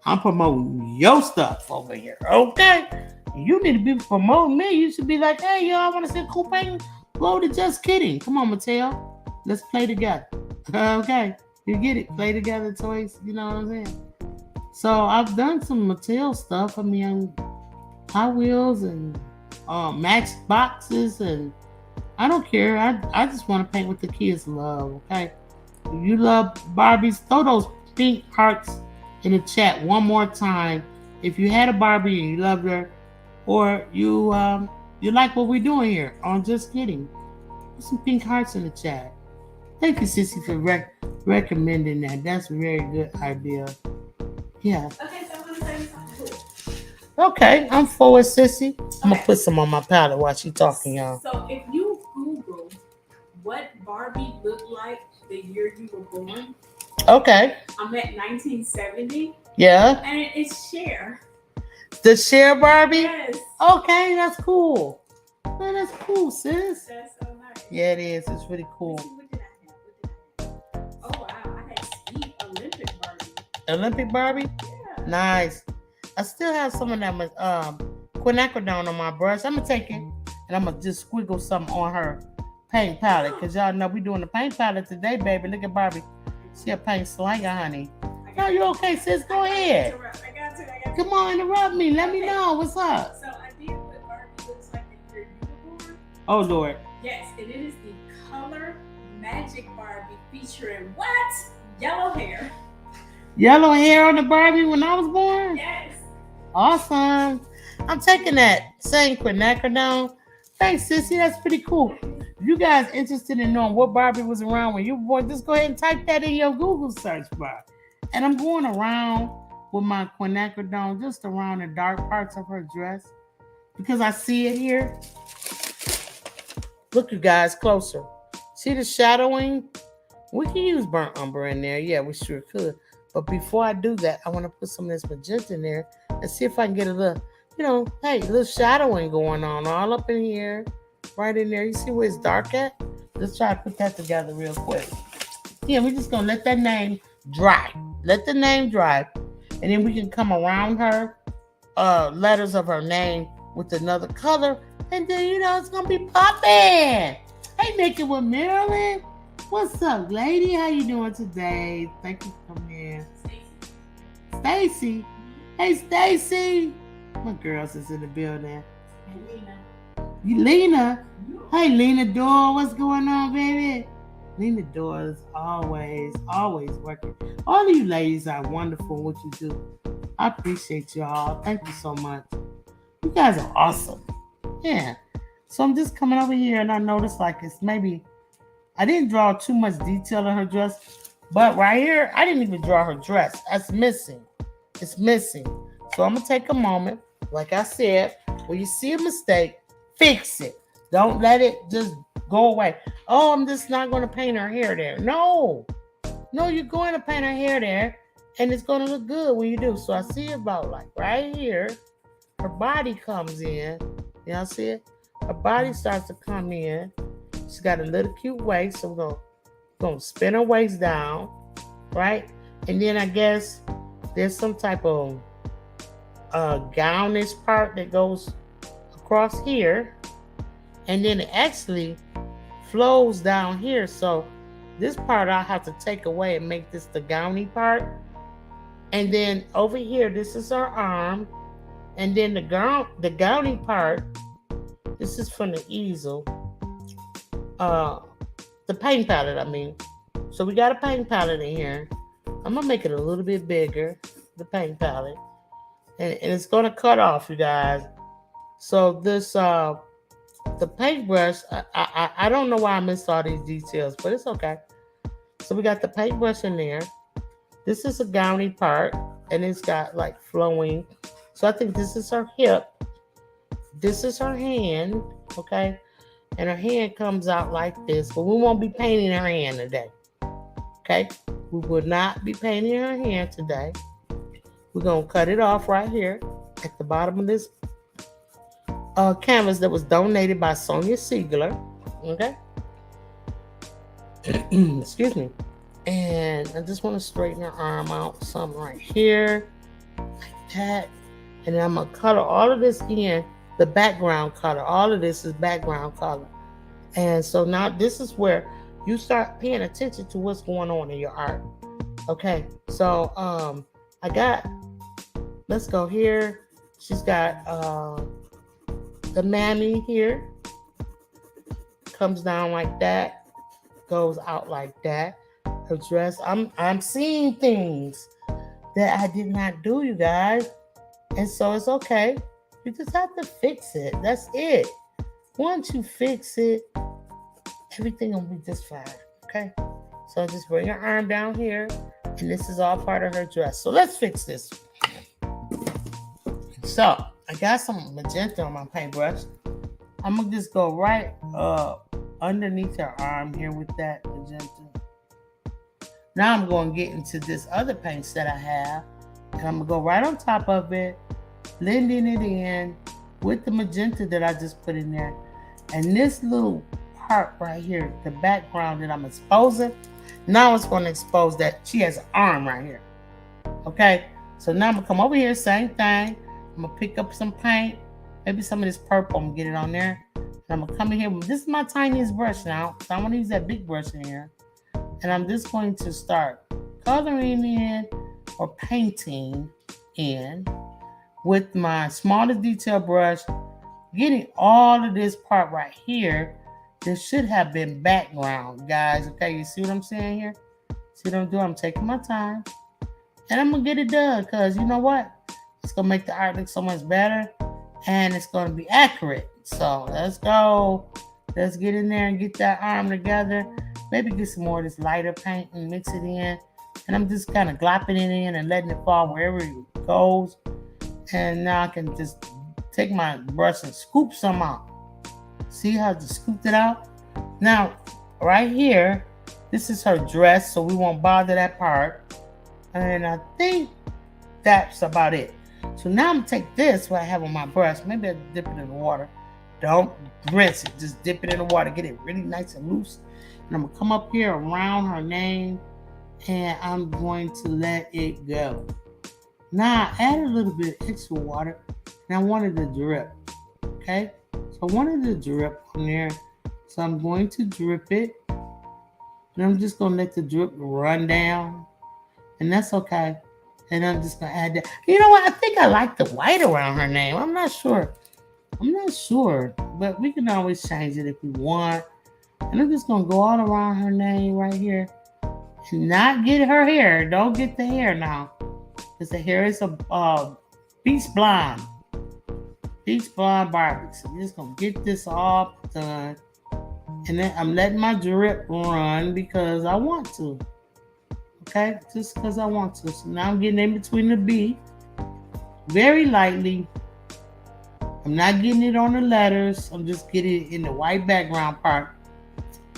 I'm promoting your stuff over here, okay? You need to be promoting me. You should be like, hey, yo, I want to see a cool painting. Go to Just Kidding. Come on, Mattel. Let's play together. Okay, you get it. Play together toys. You know what I'm saying? So I've done some Mattel stuff. I mean, Hot Wheels and match boxes, and I don't care. I just want to paint what the kids love, okay? If you love Barbies, throw those pink hearts in the chat one more time. If you had a Barbie and you loved her, or you like what we're doing here on Just Kidding, put some pink hearts in the chat. Thank you, Sissy, for recommending that. That's a very good idea. Yeah. Okay, so I'm gonna say something cool. Okay, I'm forward, Sissy. I'm gonna put some on my palette while she's talking, y'all. So if you Google what Barbie looked like the year you were born, Okay. I'm at 1970. Yeah. And it's Cher. The Cher Barbie? Yes. Okay, that's cool. Man, that's cool, sis. That's so nice. Yeah, it is. It's really cool. What did I have? Oh wow, I had sweet Olympic Barbie. Olympic Barbie? Yeah. Nice. I still have some of that quinacridone on my brush. I'm gonna take it and I'm gonna just squiggle something on her paint palette, because y'all know we doing the paint palette today, baby. Look at Barbie. She a paint slanger, honey. No, you okay, sis? Go ahead. I got to. Come on, interrupt me. Let me know what's up. So I did what Barbie looks like the year you were born. Oh Lord. Yes, and it is the Color Magic Barbie featuring what? Yellow hair. Yellow hair on the Barbie when I was born? Yes. Awesome. I'm taking that same quinacridone. Thanks, sissy. That's pretty cool. If you guys interested in knowing what Barbie was around when you were born, just go ahead and type that in your Google search bar. And I'm going around with my quinacridone just around the dark parts of her dress because I see it here. Look, you guys, closer. See the shadowing? We can use burnt umber in there. Yeah, we sure could. But before I do that, I want to put some of this magenta in there and see if I can get a little, hey, a little shadowing going on all up in here, right in there. You see where it's dark at? Let's try to put that together real quick. Yeah, we're just going to let that name dry. Let the name dry. And then we can come around her letters of her name with another color. And then, it's going to be popping. Hey, Make It with Marilyn. What's up, lady? How you doing today? Thank you for coming in. Stacy. Hey, Stacy. My girls is in the building. And Lena. Hey, Lena Dore. What's going on, baby? Lena Dore is always working. All of you ladies are wonderful in what you do. I appreciate y'all. Thank you so much. You guys are awesome. Yeah. So I'm just coming over here and I noticed like it's maybe I didn't draw too much detail in her dress, but right here, I didn't even draw her dress. That's missing. It's missing. So I'm going to take a moment. Like I said, when you see a mistake, fix it. Don't let it just go away. Oh, I'm just not going to paint her hair there. No, you're going to paint her hair there, and it's going to look good when you do. So I see about like right here, her body comes in. Y'all see it? Her body starts to come in. She's got a little cute waist, so we're gonna spin her waist down, right? And then I guess there's some type of gownish part that goes across here, and then it actually flows down here. So this part I have to take away and make this the gowny part. And then over here, this is her arm, and then the gowny part. This is from the easel. The paint palette, I mean. So we got a paint palette in here. I'm gonna make it a little bit bigger, the paint palette. And it's gonna cut off, you guys. So this the paintbrush, I don't know why I missed all these details, but it's okay. So we got the paintbrush in there. This is a gowny part, and it's got like flowing. So I think this is her hip. This is her hand, okay? And her hand comes out like this, but we won't be painting her hand today. Okay? We will not be painting her hand today. We're going to cut it off right here at the bottom of this canvas that was donated by Sonia Siegler. Okay? Excuse me. And I just want to straighten her arm out. Something right here. Like that. And then I'm going to color all of this in. The background color. All of this is background color. And so now this is where you start paying attention to what's going on in your art. Okay. So let's go here. She's got the mammy here. Comes down like that. Goes out like that. Her dress. I'm seeing things that I did not do, you guys. And so it's okay. You just have to fix it. That's it. Once you fix it, everything will be just fine. Okay? So just bring her arm down here. And this is all part of her dress. So let's fix this. So I got some magenta on my paintbrush. I'm going to just go right underneath her arm here with that magenta. Now I'm going to get into this other paints that I have. And I'm going to go right on top of it. Blending it in with the magenta that I just put in there. And this little part right here, the background that I'm exposing, now it's going to expose that she has an arm right here. Okay, so now I'm going to come over here, same thing. I'm going to pick up some paint, maybe some of this purple, I'm going to get it on there. And I'm going to come in here, this is my tiniest brush now, so I want to use that big brush in here. And I'm just going to start coloring in or painting in with my smallest detail brush, getting all of this part right here. This should have been background, guys. Okay, you see what I'm saying here? See what I'm doing? I'm taking my time. And I'm going to get it done because you know what? It's going to make the art look so much better. and it's going to be accurate. So let's go. Let's get in there and get that arm together. Maybe get some more of this lighter paint and mix it in. And I'm just kind of glopping it in and letting it fall wherever it goes. And now I can just take my brush and scoop some out. See how I just scooped it out? Now, right here, this is her dress, so we won't bother that part. And I think that's about it. So now I'm going to take this, what I have on my brush. Maybe I'll dip it in the water. Don't rinse it. Just dip it in the water. Get it really nice and loose. And I'm going to come up here around her name. And I'm going to let it go. Now I add a little bit of extra water. And I wanted to drip. Okay? So I wanted to drip on there. So I'm going to drip it. And I'm just going to let the drip run down. And that's okay. And I'm just going to add that. You know what? I think I like the white around her name. I'm not sure. But we can always change it if we want. And I'm just going to go all around her name right here. And not get her hair. Don't get the hair now. Because the hair is a beach blonde. Beach blonde Barbie. So I'm just going to get this all done. And then I'm letting my drip run because I want to. Okay? Just because I want to. So now I'm getting in between the B. Very lightly. I'm not getting it on the letters. I'm just getting it in the white background part.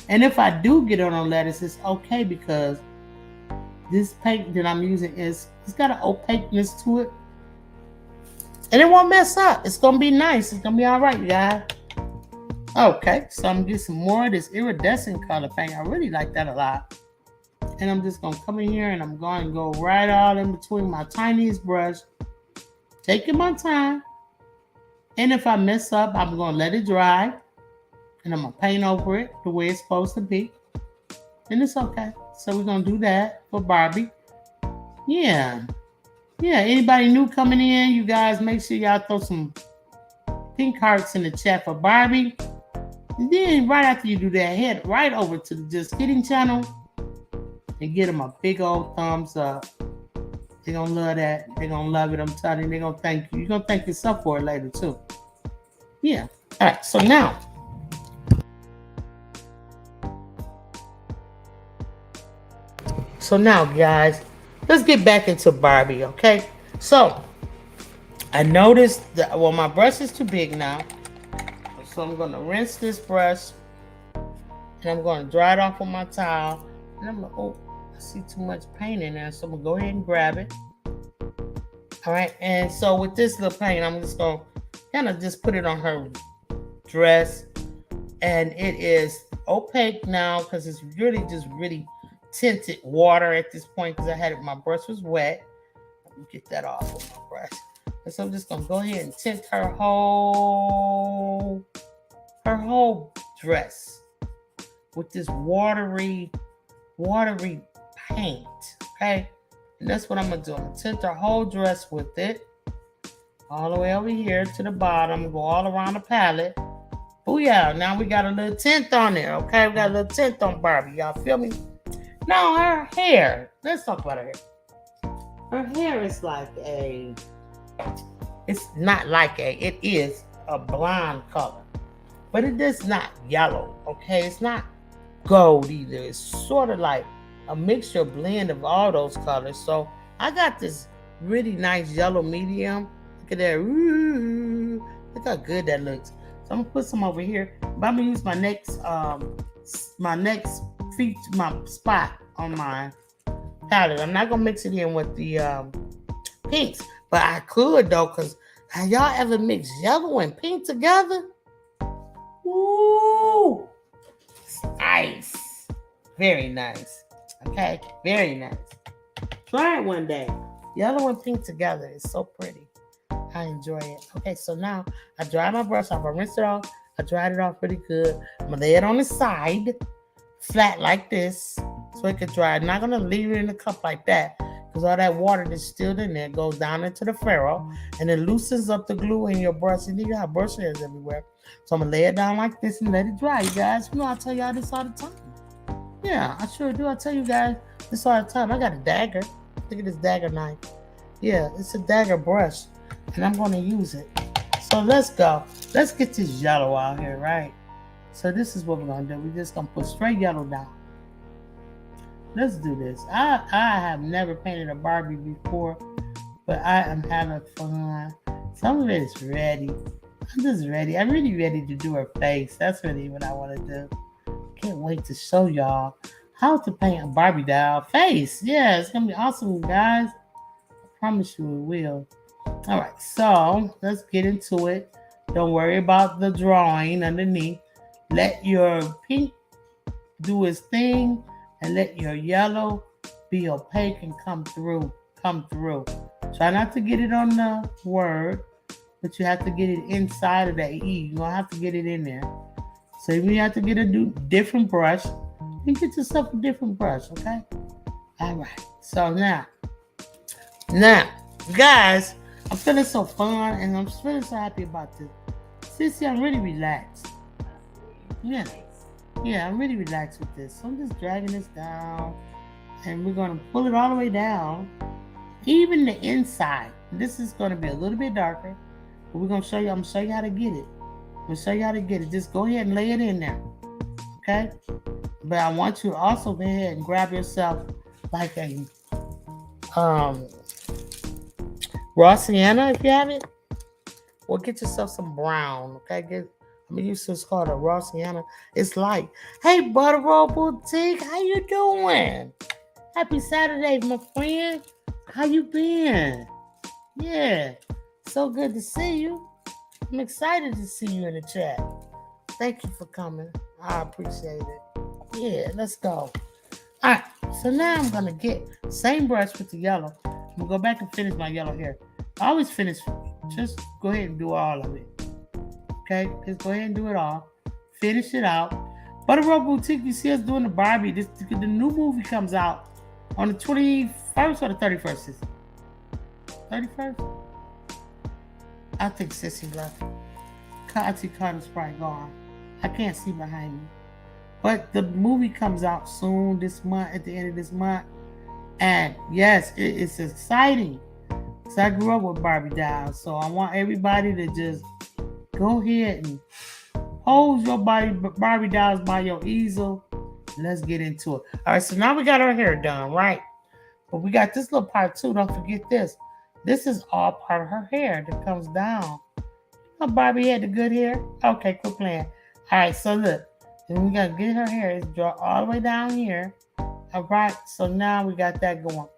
And if I do get it on letters, it's okay because this paint that I'm using it's got an opaqueness to it. And it won't mess up. It's going to be nice. It's going to be all right, guys. Okay, so I'm going to get some more of this iridescent color paint. I really like that a lot. And I'm just going to come in here and I'm going to go right all in between my tiniest brush. Taking my time. And if I mess up, I'm going to let it dry. And I'm going to paint over it the way it's supposed to be. And it's okay. So we're going to do that for Barbie. Yeah. Anybody new coming in, you guys make sure y'all throw some pink hearts in the chat for Barbie. And then right after you do that, head right over to the Just Kidding channel and get them a big old thumbs up. They're going to love that. They're going to love it. I'm telling you, they're going to thank you. You're going to thank yourself for it later too. Yeah. All right. So now. Guys, let's get back into Barbie, okay? So, I noticed that, well, my brush is too big now. So, I'm going to rinse this brush. And I'm going to dry it off on my towel. And I'm going to, I see too much paint in there. So, I'm going to go ahead and grab it. All right. And so, with this little paint, I'm just going to kind of just put it on her dress. And it is opaque now because it's really just really tinted water at this point because I had it, my brush was wet. Let me get that off with my brush. And so I'm just gonna go ahead and tint her whole dress with this watery paint. Okay, and that's what I'm gonna do. I'm gonna tint her whole dress with it, all the way over here to the bottom. Go all around the palette. Oh yeah, now we got a little tint on there. Okay, we got a little tint on Barbie. Y'all feel me? Now her hair, let's talk about her hair. Her hair is like it is a blonde color. But it is not yellow, okay? It's not gold either. It's sort of like a mixture blend of all those colors. So I got this really nice yellow medium. Look at that. Ooh, look how good that looks. So I'm gonna put some over here. But I'm gonna use my next spot on my palette. I'm not gonna mix it in with the pinks, but I could though, because have y'all ever mixed yellow and pink together? Ooh, it's nice. Very nice. Okay, very nice. Try it one day. Yellow and pink together is so pretty. I enjoy it. Okay, so now I dried my brush off. I rinsed it off. I dried it off pretty good. I'm gonna lay it on the side, flat like this, so it can dry. I'm not gonna leave it in the cup like that, because all that water that's still in there goes down into the ferrule, and it loosens up the glue in your brush. And you got brush hairs everywhere. So I'm gonna lay it down like this and let it dry, you guys. You know, I tell y'all this all the time. Yeah, I sure do. I tell you guys this all the time. I got a dagger. Look at this dagger knife. Yeah, it's a dagger brush, and I'm gonna use it. So let's go. Let's get this yellow out here, right? So this is what we're gonna do. We're just gonna put straight yellow down. Let's do this. I have never painted a Barbie before, but I am having fun. Some of it is ready. I'm just ready. I'm really ready to do her face. That's really what I want to do. Can't wait to show y'all how to paint a Barbie doll face. Yeah, it's gonna be awesome, guys. I promise you it will. All right, so let's get into it. Don't worry about the drawing underneath. Let your pink do its thing and let your yellow be opaque and come through. Try not to get it on the word, but you have to get it inside of that E. You're going to have to get it in there. So if you have to get a different brush, you get yourself a different brush, okay? All right. So now, guys, I'm feeling so fun and I'm feeling so happy about this. See, I'm really relaxed. Yeah, I'm really relaxed with this. So I'm just dragging this down and we're going to pull it all the way down. Even the inside. This is going to be a little bit darker, but we're going to show you. I'm going to show you how to get it. I'm going to show you how to get it. Just go ahead and lay it in there. Okay? But I want you to also go ahead and grab yourself like a raw sienna if you have it. Or get yourself some brown. Okay? I'm going to use this called a raw sienna. It's light. Hey, Butterroll Boutique. How you doing? Happy Saturday, my friend. How you been? Yeah, so good to see you. I'm excited to see you in the chat. Thank you for coming. I appreciate it. Yeah, let's go. All right, so now I'm gonna get same brush with the yellow. I'm gonna go back and finish my yellow hair. I always finish. Just go ahead and do all of it. Okay, just go ahead and do it all. Finish it out. Butterroll Boutique, you see us doing the Barbie. The new movie comes out on the 21st or the 31st? 31st? I think Sissy left. Auntie Carter's probably gone. I can't see behind me. But the movie comes out soon this month, at the end of this month. And yes, it's exciting. Because I grew up with Barbie dolls. So I want everybody to just go ahead and hold your Barbie dolls by your easel. Let's get into it. All right, so now we got our hair done, right? But we got this little part too. Don't forget this. This is all part of her hair that comes down. Oh, Barbie had the good hair. Okay, quit playing. All right, so look. Then we got to get her hair. It's draw all the way down here. All right, so now we got that going.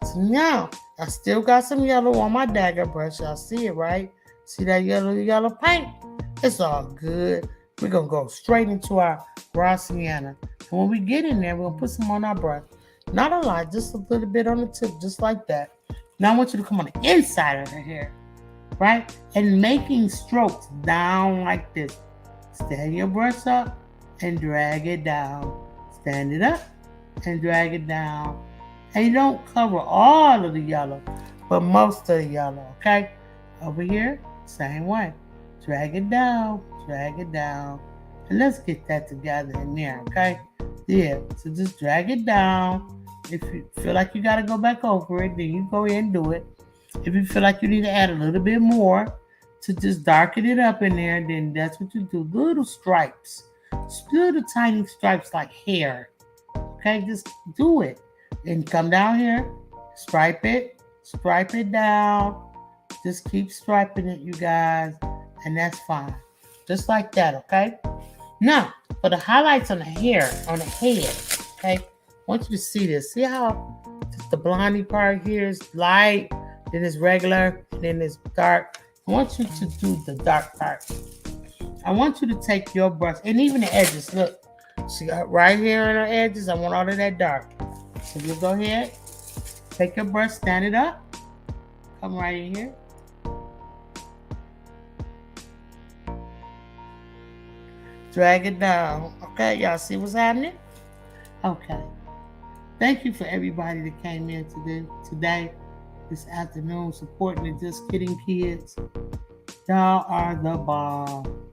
So now, I still got some yellow on my dagger brush. Y'all see it, right? See that yellow paint? It's all good. We're going to go straight into our raw sienna. And when we get in there, we're going to put some on our brush. Not a lot, just a little bit on the tip, just like that. Now I want you to come on the inside of her hair, right? And making strokes down like this. Stand your brush up and drag it down. Stand it up and drag it down. And you don't cover all of the yellow, but most of the yellow, okay? Over here, same way. Drag it down, and let's get that together in there, okay? Yeah, so just drag it down. If you feel like you got to go back over it, then you go ahead and do it. If you feel like you need to add a little bit more to just darken it up in there, then that's what you do. Little stripes, little tiny stripes like hair, okay? Just do it. And come down here, stripe it down. Just keep striping it, you guys, and that's fine. Just like that, okay? Now, for the highlights on the hair, on the head, okay? I want you to see this. See how just the blondie part here is light, then it's regular, and then it's dark. I want you to do the dark part. I want you to take your brush, and even the edges, look. She got right here on her edges. I want all of that dark. So you go ahead, take your brush, stand it up, come right in here. Drag it down. Okay, y'all see what's happening? Okay. Thank you for everybody that came in today, this afternoon, supporting the Just Kidding Kids. Y'all are the bomb.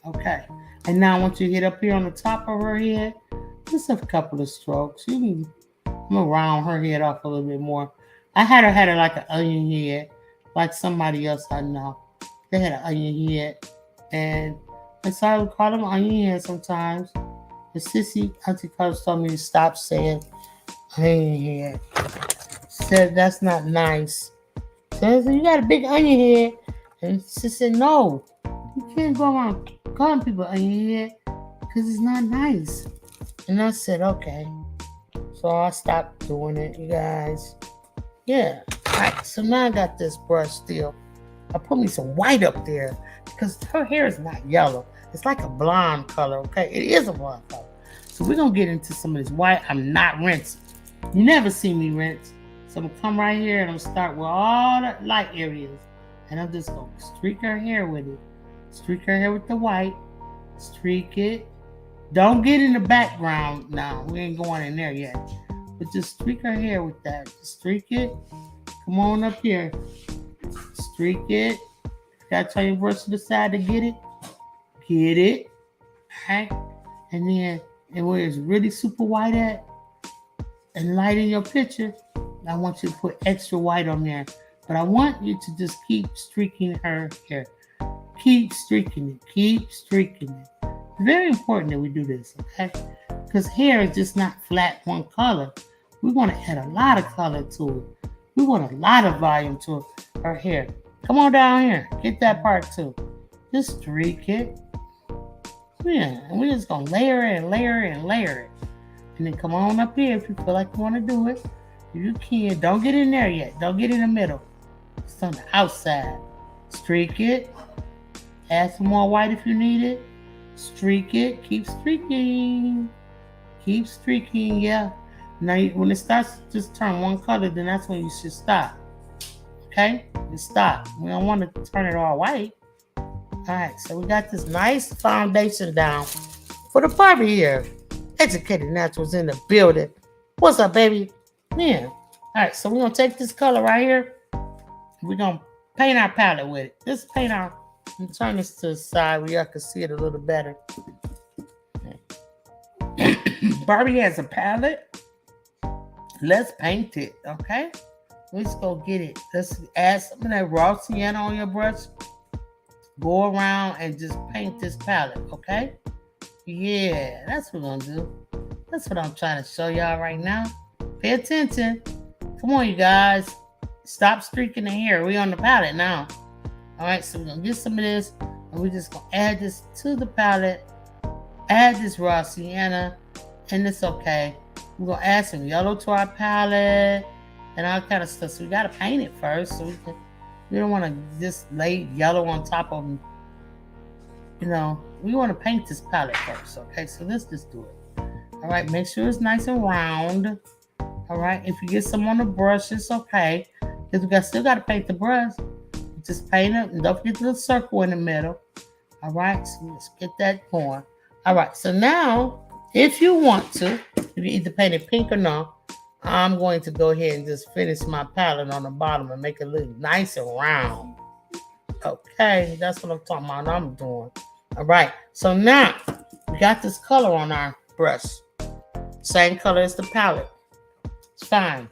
Okay. And now I want you to hit up here on the top of her head. Just a couple of strokes. I'm gonna round her head off a little bit more. I had her like an onion head, like somebody else I know. They had an onion head. And so I would call them onion head sometimes. The sissy Auntie Carlos told me to stop saying onion head. Said that's not nice. Says you got a big onion head. And she said, no, you can't go around calling people onion head because it's not nice. And I said, okay. So I stopped doing it, you guys. Yeah. Alright, so now I got this brush still. I put me some white up there because her hair is not yellow. It's like a blonde color, okay? It is a blonde color. So we're going to get into some of this white. I'm not rinsing. You never see me rinse. So I'm going to come right here and I'm going to start with all the light areas. And I'm just going to streak her hair with it. Streak her hair with the white. Streak it. Don't get in the background now. We ain't going in there yet. But just streak her hair with that. Just streak it. Come on up here. Streak it. Gotta turn your brush to the side to get it. Get it. Okay. And then, and where it's really super white at, and light in your picture, I want you to put extra white on there. But I want you to just keep streaking her hair. Keep streaking it. Keep streaking it. It's very important that we do this, okay? Because hair is just not flat one color. We want to add a lot of color to it. We want a lot of volume to her hair. Come on down here. Get that part too. Just streak it. Yeah, and we're just going to layer it and layer it and layer it. And then come on up here if you feel like you want to do it. If you can, don't get in there yet. Don't get in the middle. It's on the outside. Streak it. Add some more white if you need it. Streak it. Keep streaking. Keep streaking, yeah. Now, when it starts to just turn one color, then that's when you should stop. Okay? You stop. We don't want to turn it all white. Alright, so we got this nice foundation down for the Barbie here. Educated Naturals in the building. What's up, baby? Yeah. Alright, so we're going to take this color right here. We're going to paint our palette with it. Just paint our... and turn this to the side where y'all can see it a little better. Barbie has a palette. Let's paint it, okay? Let's go get it. Let's add some of that raw sienna on your brush. Go around and just paint this palette, okay? Yeah, that's what we're going to do. That's what I'm trying to show y'all right now. Pay attention. Come on, you guys. Stop streaking the hair. We're on the palette now. All right, so we're going to get some of this, and we're just going to add this to the palette. Add this raw sienna, and it's okay. We're going to add some yellow to our palette and all kind of stuff. So we got to paint it first. So we don't want to just lay yellow on top of them. You know, we want to paint this palette first, okay? So let's just do it. All right, make sure it's nice and round. All right, if you get some on the brush, it's okay. Because we still got to paint the brush. Just paint it, and don't forget the little circle in the middle. All right, so let's get that going. All right, so now, if you want to, if you either paint it pink or not, I'm going to go ahead and just finish my palette on the bottom and make it look nice and round. Okay, that's what I'm talking about. I'm doing. All right, so now we got this color on our brush. Same color as the palette. It's fine.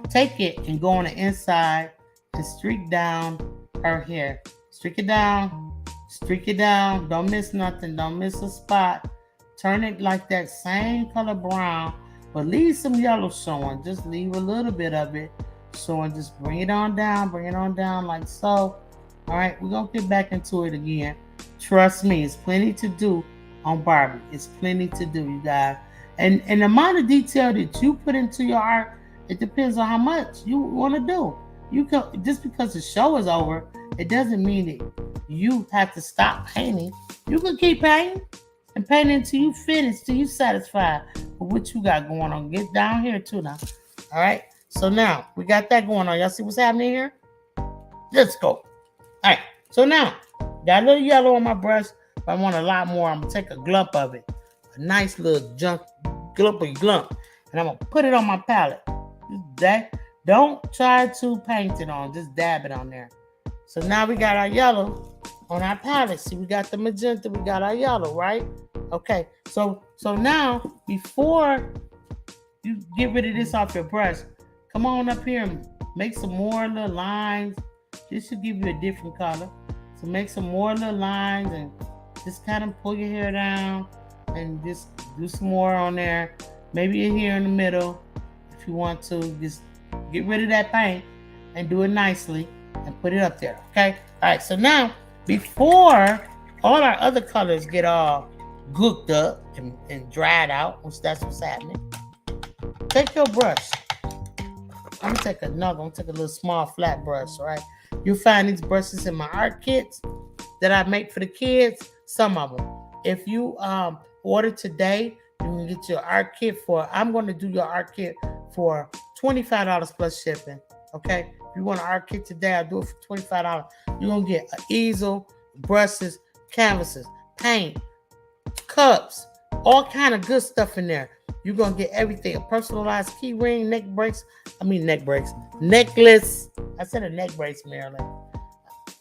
Take it and go on the inside and streak down her hair. Streak it down. Streak it down. Don't miss nothing. Don't miss a spot. Turn it like that same color brown, but leave some yellow showing. Just leave a little bit of it showing. Just bring it on down. Bring it on down like so. All right, we're going to get back into it again. Trust me, it's plenty to do on Barbie. It's plenty to do, you guys. And the amount of detail that you put into your art, it depends on how much you want to do. You can, just because the show is over, it doesn't mean that you have to stop painting. You can keep painting and painting until you finish, till you satisfied with what you got going on. Get down here too now. All right. So now we got that going on. Y'all see what's happening here? Let's go. All right. So now got a little yellow on my brush. If I want a lot more, I'm gonna take a glump of it, a nice little glumpy glump, and I'm gonna put it on my palette. Don't try to paint it on, just dab it on there. So now we got our yellow on our palette. See, we got the magenta, we got our yellow, right? Okay, so now, before you get rid of this off your brush, come on up here and make some more little lines. This should give you a different color. So make some more little lines and just kind of pull your hair down and just do some more on there. Maybe in here in the middle if you want to. Just get rid of that paint and do it nicely and put it up there, okay? All right, so now before all our other colors get all gooked up and dried out, which that's what's happening, take your brush. I'm gonna take another. I'm gonna take a little small flat brush, right? You'll find these brushes in my art kits that I make for the kids. Some of them. If you order today, you can get your art kit for. I'm going to do your art kit for $25 plus shipping. Okay. If you want an art kit today, I'll do it for $25. You're gonna get an easel, brushes, canvases, paint, cups, all kind of good stuff in there. You're gonna get everything: a personalized key ring, necklace. I said a neck brace, Marilyn.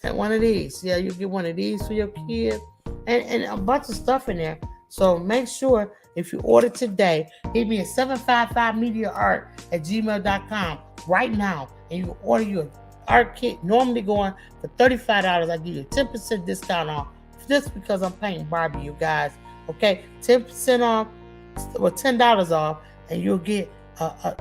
And one of these. Yeah, you get one of these for your kid, and a bunch of stuff in there. So make sure if you order today, hit me at 755mediaart@gmail.com right now, and you can order your art kit. Normally going for $35. I give you a 10% discount off just because I'm painting Barbie, you guys. Okay, 10% off. Or $10 off, and you'll get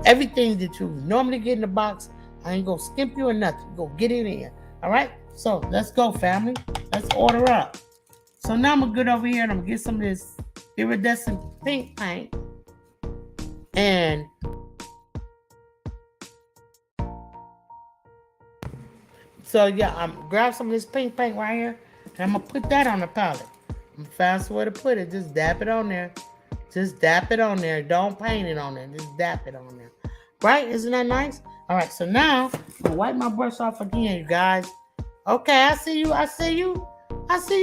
everything that you normally get in the box. I ain't gonna skimp you or nothing. Go get it in. All right. So let's go, family. Let's order up. So now I'm gonna get over here and I'm gonna get some of this iridescent pink paint, and so yeah, I'm grab some of this pink paint right here, and I'm gonna put that on the palette. I'm fast way to put it. Just dab it on there. Just dap it on there. Don't paint it on there. Just dap it on there. Right? Isn't that nice? All right. So now I'm gonna wipe my brush off again, you guys. Okay, I see you. I see you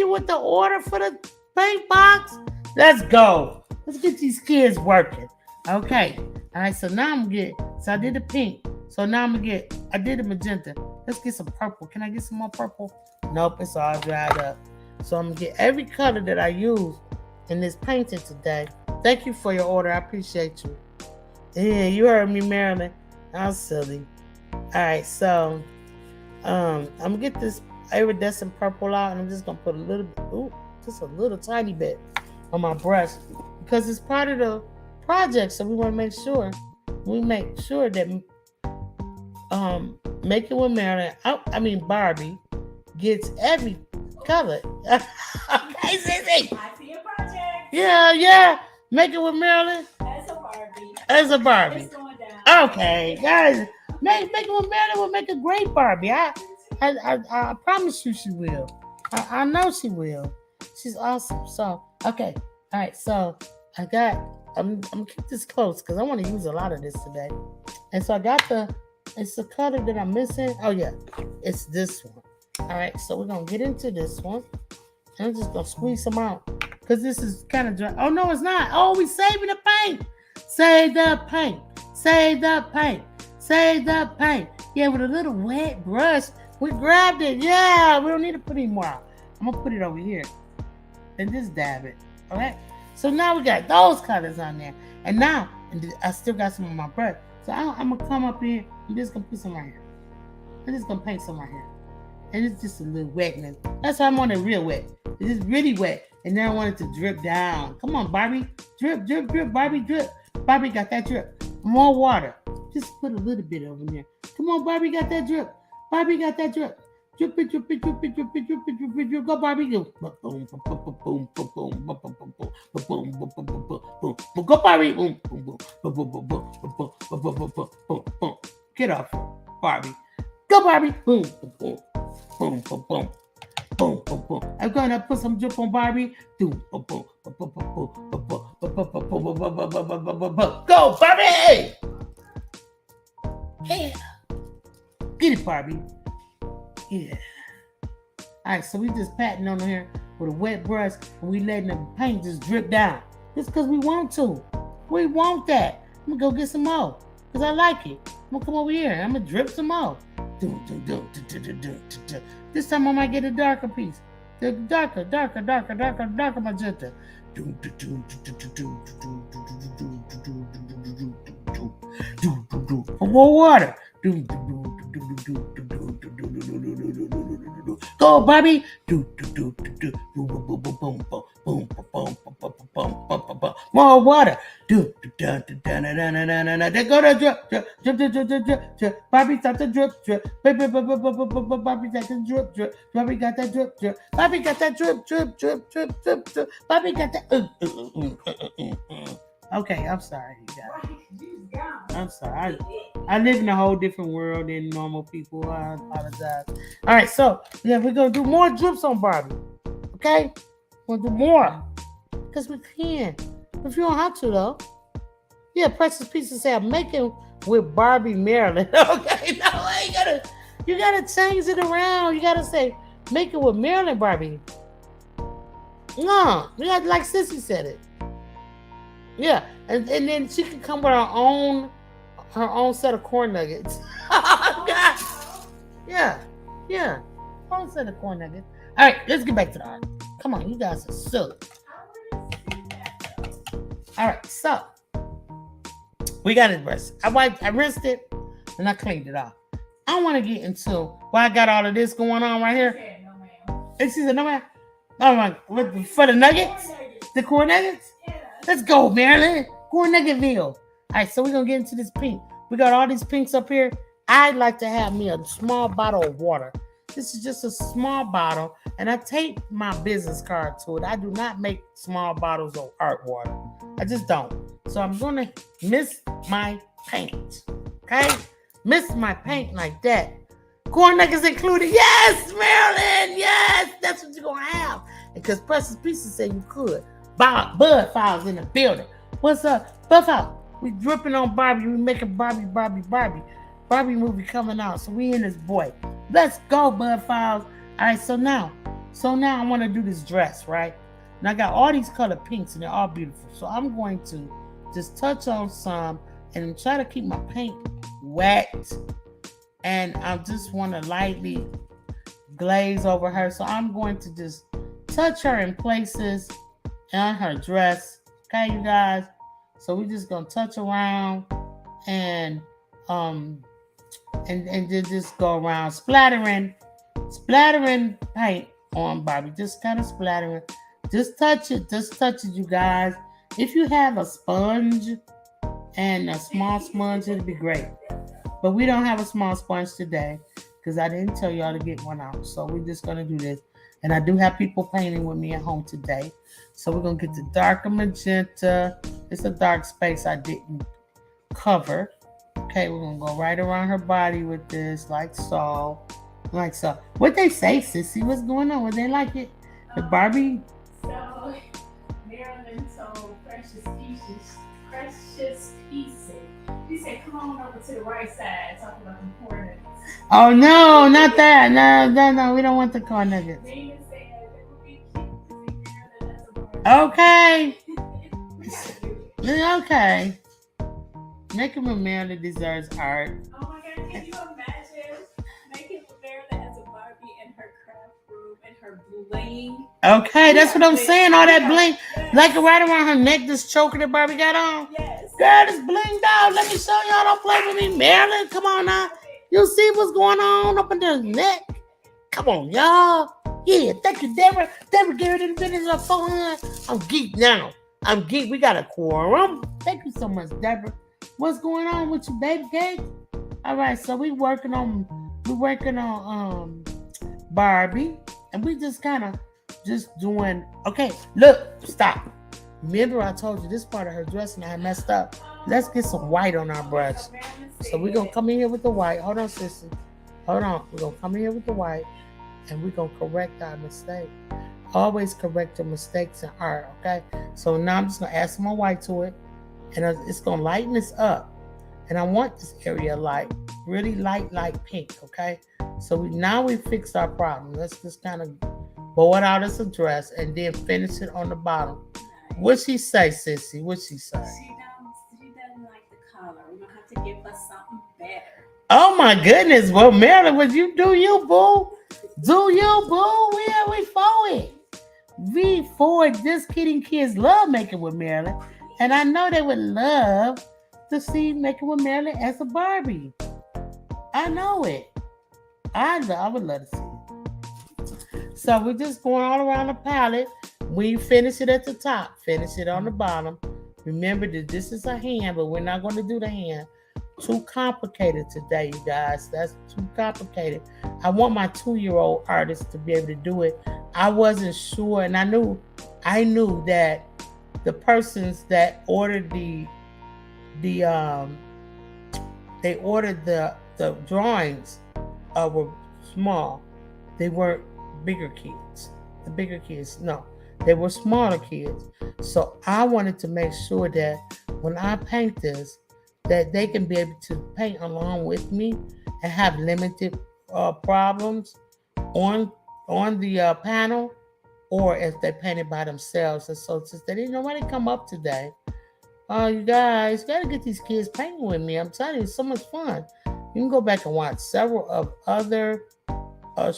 with the order for the paint box. Let's go. Let's get these kids working. Okay. All right. So now I'm gonna get. So I did the pink. So now I'm gonna get. I did the magenta. Let's get some purple. Can I get some more purple? Nope. It's all dried up. So I'm gonna get every color that I use in this painting today. Thank you for your order. I appreciate you. Yeah, you heard me, Marilyn. I'm silly. All right, so I'm gonna get this iridescent purple out, and I'm just gonna put a little bit, just a little tiny bit on my brush because it's part of the project. So we want to make sure that Making with Marilyn, Barbie gets every color. Okay, Sissy. I see a project. Yeah. Make it with Marilyn. As a Barbie. It's going down. Okay, guys. Make it with Marilyn will make a great Barbie. I promise you she will. I know she will. She's awesome. So, okay. All right. So, I'm gonna keep this close because I want to use a lot of this today. And so I got it's the color that I'm missing. Oh, yeah. It's this one. All right. So, we're going to get into this one. And I'm just going to squeeze some out. Because this is kind of dry. Oh, no, it's not. Oh, we saving the paint. Save the paint. Save the paint. Save the paint. Yeah, with a little wet brush. We grabbed it. Yeah, we don't need to put any more out. I'm going to put it over here. And just dab it. All right. So now we got those colors on there. And now, I still got some on my brush. So I'm going to come up here. I'm just going to put some right here. I'm just going to paint some right here. And it's just a little wetness. That's why I want it real wet. It's really wet. And then I want it to drip down. Come on, Barbie. Drip, drip, drip. Barbie, drip. Barbie got that drip. More water. Just put a little bit over there. Come on, Barbie got that drip. Barbie got that drip. Drip it, drip it, drip it, drip it, drip it, drip it, drip. Go, Barbie. Go. Boom, boom, boom, boom, boom, boom, boom, boom, boom, boom, boom, boom, boom, boom, boom. Go, Barbie. Boom, boom, boom, boom, boom, boom, boom, boom, boom, boom, boom, boom, boom. Get off, Barbie. Go, Barbie. Boom, boom, boom, boom, boom, boom. Boom, boom, boom. I'm gonna put some drip on Barbie. Boom, boom, boom, boom, boom, boom, boom, boom, boom. Go, Barbie! Yeah. Get it, Barbie. Yeah. All right, so we just patting on here with a wet brush, and we letting the paint just drip down. Just because we want to. We want that. I'm gonna go get some more because I like it. I'm gonna come over here. I'm gonna drip some more. This time I might get a darker piece. The darker magenta. For more water. Go, go, Barbie. Do do do do do. Boom boom boom boom boom boom boom boom boom boom boom boom boom. More water. Do do da da da da da da da. They go to drip drip drip drip drip drip drip drip. Barbie got the drip drip. Barbie got the drip drip. Barbie got that drip drip. Barbie got that drip drip drip drip drip drip. Barbie got that. Okay, I'm sorry, you guys. I'm sorry. I live in a whole different world than normal people. I apologize. All right, so yeah, we're gonna do more drips on Barbie. Okay, we'll do more because we can. If you don't have to though, yeah. Precious Pieces say I'm making with Barbie Maryland. Okay, no, I ain't gotta. You gotta change it around. You gotta say make it with Maryland Barbie. No, you got like Sissy said it. Yeah, and then she can come with her own set of corn nuggets. Oh, God. Yeah. Own set of corn nuggets. All right, let's get back to the art. Come on, you guys are silly. All right, so we got it rinsed. I rinsed it and I cleaned it off. I want to get into why I got all of this going on right here. And she said, no, ma'am. All right, for the nuggets? The corn nuggets? Let's go, Maryland. Corn Nuggetville. All right, so we're going to get into this pink. We got all these pinks up here. I'd like to have me a small bottle of water. This is just a small bottle, and I tape my business card to it. I do not make small bottles of art water. I just don't. So I'm going to miss my paint. Okay? Miss my paint like that. Corn nuggets included. Yes, Maryland. Yes, that's what you're going to have. Because Precious Pieces said you could. Bud Files in the building. What's up? Bud Files. We dripping on Barbie. We making Barbie. Barbie movie coming out. So we in this boy. Let's go, Bud Files. All right, so now I want to do this dress, right? And I got all these colored pinks and they're all beautiful. So I'm going to just touch on some and try to keep my paint wet. And I just want to lightly glaze over her. So I'm going to just touch her in places on her dress. Okay, you guys. So we're just gonna touch around and then just go around splattering paint on Barbie. Just kind of splattering. Just touch it, you guys. If you have a sponge and a small sponge, it'd be great. But we don't have a small sponge today because I didn't tell y'all to get one out. So we're just gonna do this. And I do have people painting with me at home today. So we're going to get the darker magenta. It's a dark space I didn't cover. Okay, we're going to go right around her body with this, like so. Like so. What they say, Sissy? What's going on? Would they like it? The Barbie? So, Marilyn told Precious Pieces. She said, come on over to the right side, talking about the corn nuggets. Oh, no, not that. No. We don't want the corn nuggets. Okay. Okay. Making with Maryland deserves art. Oh my God, can you imagine making with Maryland as a Barbie in her craft room and her bling? Okay, that's what I'm saying. All that bling. Yes. Like right around her neck, this choker that Barbie got on. Yes. Girl, this blinged out. Let me show y'all. Don't play with me, Maryland. Come on now. You see what's going on up in the neck? Come on, y'all. Yeah, thank you, Deborah. Deborah gave it in minutes of 400. I'm geek now. I'm geek. We got a quorum. Thank you so much, Deborah. What's going on with you, baby cake? All right, so we're working on Barbie, and we just kind of just doing. Okay, look, stop. Remember, I told you this part of her dress and I messed up. Let's get some white on our brush. So we're gonna come in here with the white. Hold on, sister. Hold on. We're gonna come in here with the white. And we're going to correct our mistake. Always correct your mistakes in art, okay? So now I'm just going to add some more white to it. And it's going to lighten this up. And I want this area light, really light pink, okay? So now we fixed our problem. Let's just kind of bow it out as a dress and then finish it on the bottom. What'd she say, Sissy? What'd she say? She doesn't like the color. We're going to have to give us something better. Oh, my goodness. Well, Marilyn, would you do you, boo? Do you, boo? We for it. We for it. Just kidding. Kids love making with Marilyn. And I know they would love to see making with Marilyn as a Barbie. I know it. I would love to see it. So we're just going all around the palette. We finish it at the top, finish it on the bottom. Remember that this is a hand, but we're not going to do the hand. Too complicated today, you guys. That's too complicated. I want my 2-year-old artist to be able to do it. I wasn't sure, and I knew that the persons that ordered they ordered the drawings were small. They weren't bigger kids. The bigger kids, no, they were smaller kids. So I wanted to make sure that when I paint this, that they can be able to paint along with me and have limited problems on the panel, or if they paint it by themselves. And so since they didn't nobody come up today, you guys gotta get these kids painting with me. I'm telling you, it's so much fun. You can go back and watch several of other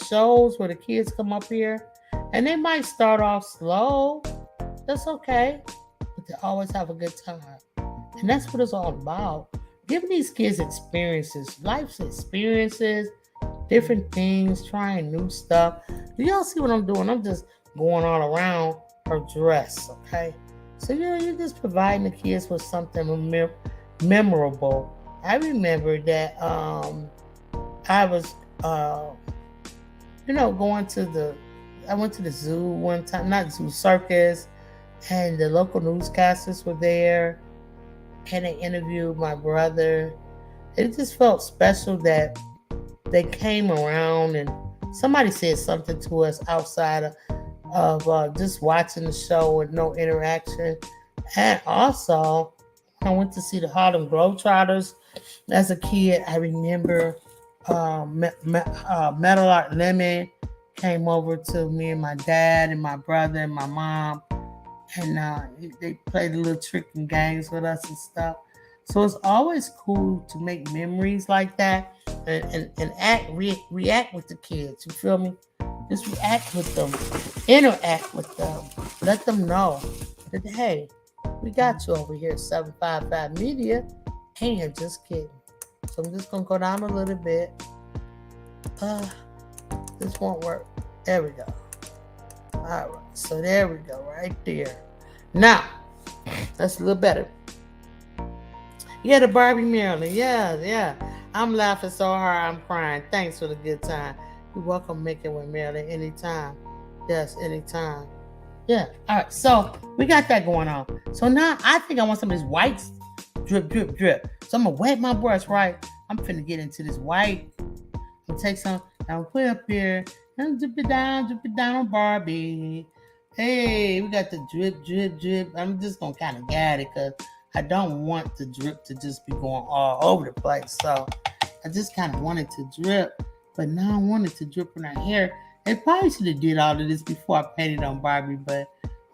shows where the kids come up here, and they might start off slow. That's okay, but they always have a good time. And that's what it's all about. Giving these kids experiences, life's experiences, different things, trying new stuff. Do y'all see what I'm doing? I'm just going all around her dress, okay? So you're just providing the kids with something memorable. I remember that I was, I went to the zoo one time, not zoo, circus, and the local newscasters were there. And they interviewed my brother. It just felt special that they came around and somebody said something to us outside of just watching the show with no interaction. And also, I went to see the Harlem Globetrotters as a kid. I remember Metal Art Lemon came over to me and my dad and my brother and my mom. And they played a little trick and games with us and stuff. So it's always cool to make memories like that and react with the kids. You feel me? Just react with them, interact with them, let them know that, hey, we got you over here, 755 Media. And just kidding. So I'm just gonna go down a little bit. This won't work. There we go. All right, so there we go, right there. Now, that's a little better. Yeah, the Barbie Maryland. Yeah. I'm laughing so hard, I'm crying. Thanks for the good time. You're welcome, making with Maryland anytime. Yes, anytime. Yeah, all right, so we got that going on. So now I think I want some of this white drip. So I'm gonna wet my brush, right? I'm finna get into this white. I'm gonna take some, I'm gonna put it up here, and drip it down on Barbie. Hey, we got the drip. I'm just gonna kind of guide it because I don't want the drip to just be going all over the place. So I just kind of wanted to drip, but now I wanted to drip in her hair. I probably should have did all of this before I painted on Barbie, but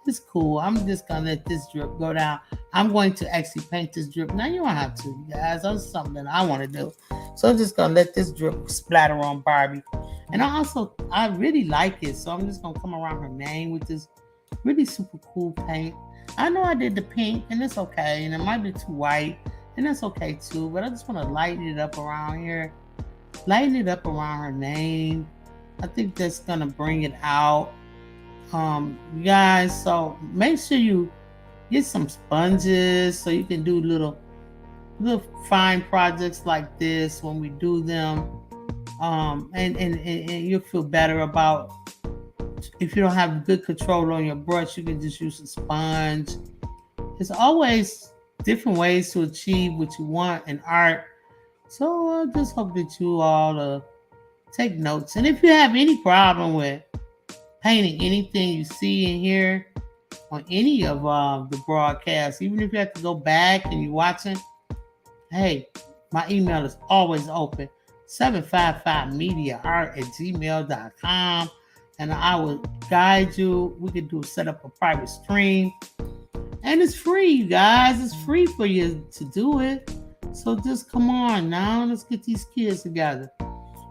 it's cool. I'm just gonna let this drip go down. I'm going to actually paint this drip. Now you don't have to, you guys. That's something that I want to do. So I'm just gonna let this drip splatter on Barbie. And I really like it. So I'm just gonna come around her name with this really super cool paint. I know I did the pink, and it's okay. And it might be too white, and that's okay too. But I just want to lighten it up around here. Lighten it up around her name. I think that's gonna bring it out. You guys, so make sure you get some sponges so you can do little fine projects like this when we do them. And you'll feel better about, if you don't have good control on your brush, you can just use a sponge. There's always different ways to achieve what you want in art. So I just hope that you all take notes. And if you have any problem with painting anything you see and hear on any of the broadcasts, even if you have to go back and you're watching, hey, my email is always open. 755mediaart@gmail.com, and I will guide you. We can set up a private stream, and it's free, you guys. It's free for you to do it. So just come on now, let's get these kids together.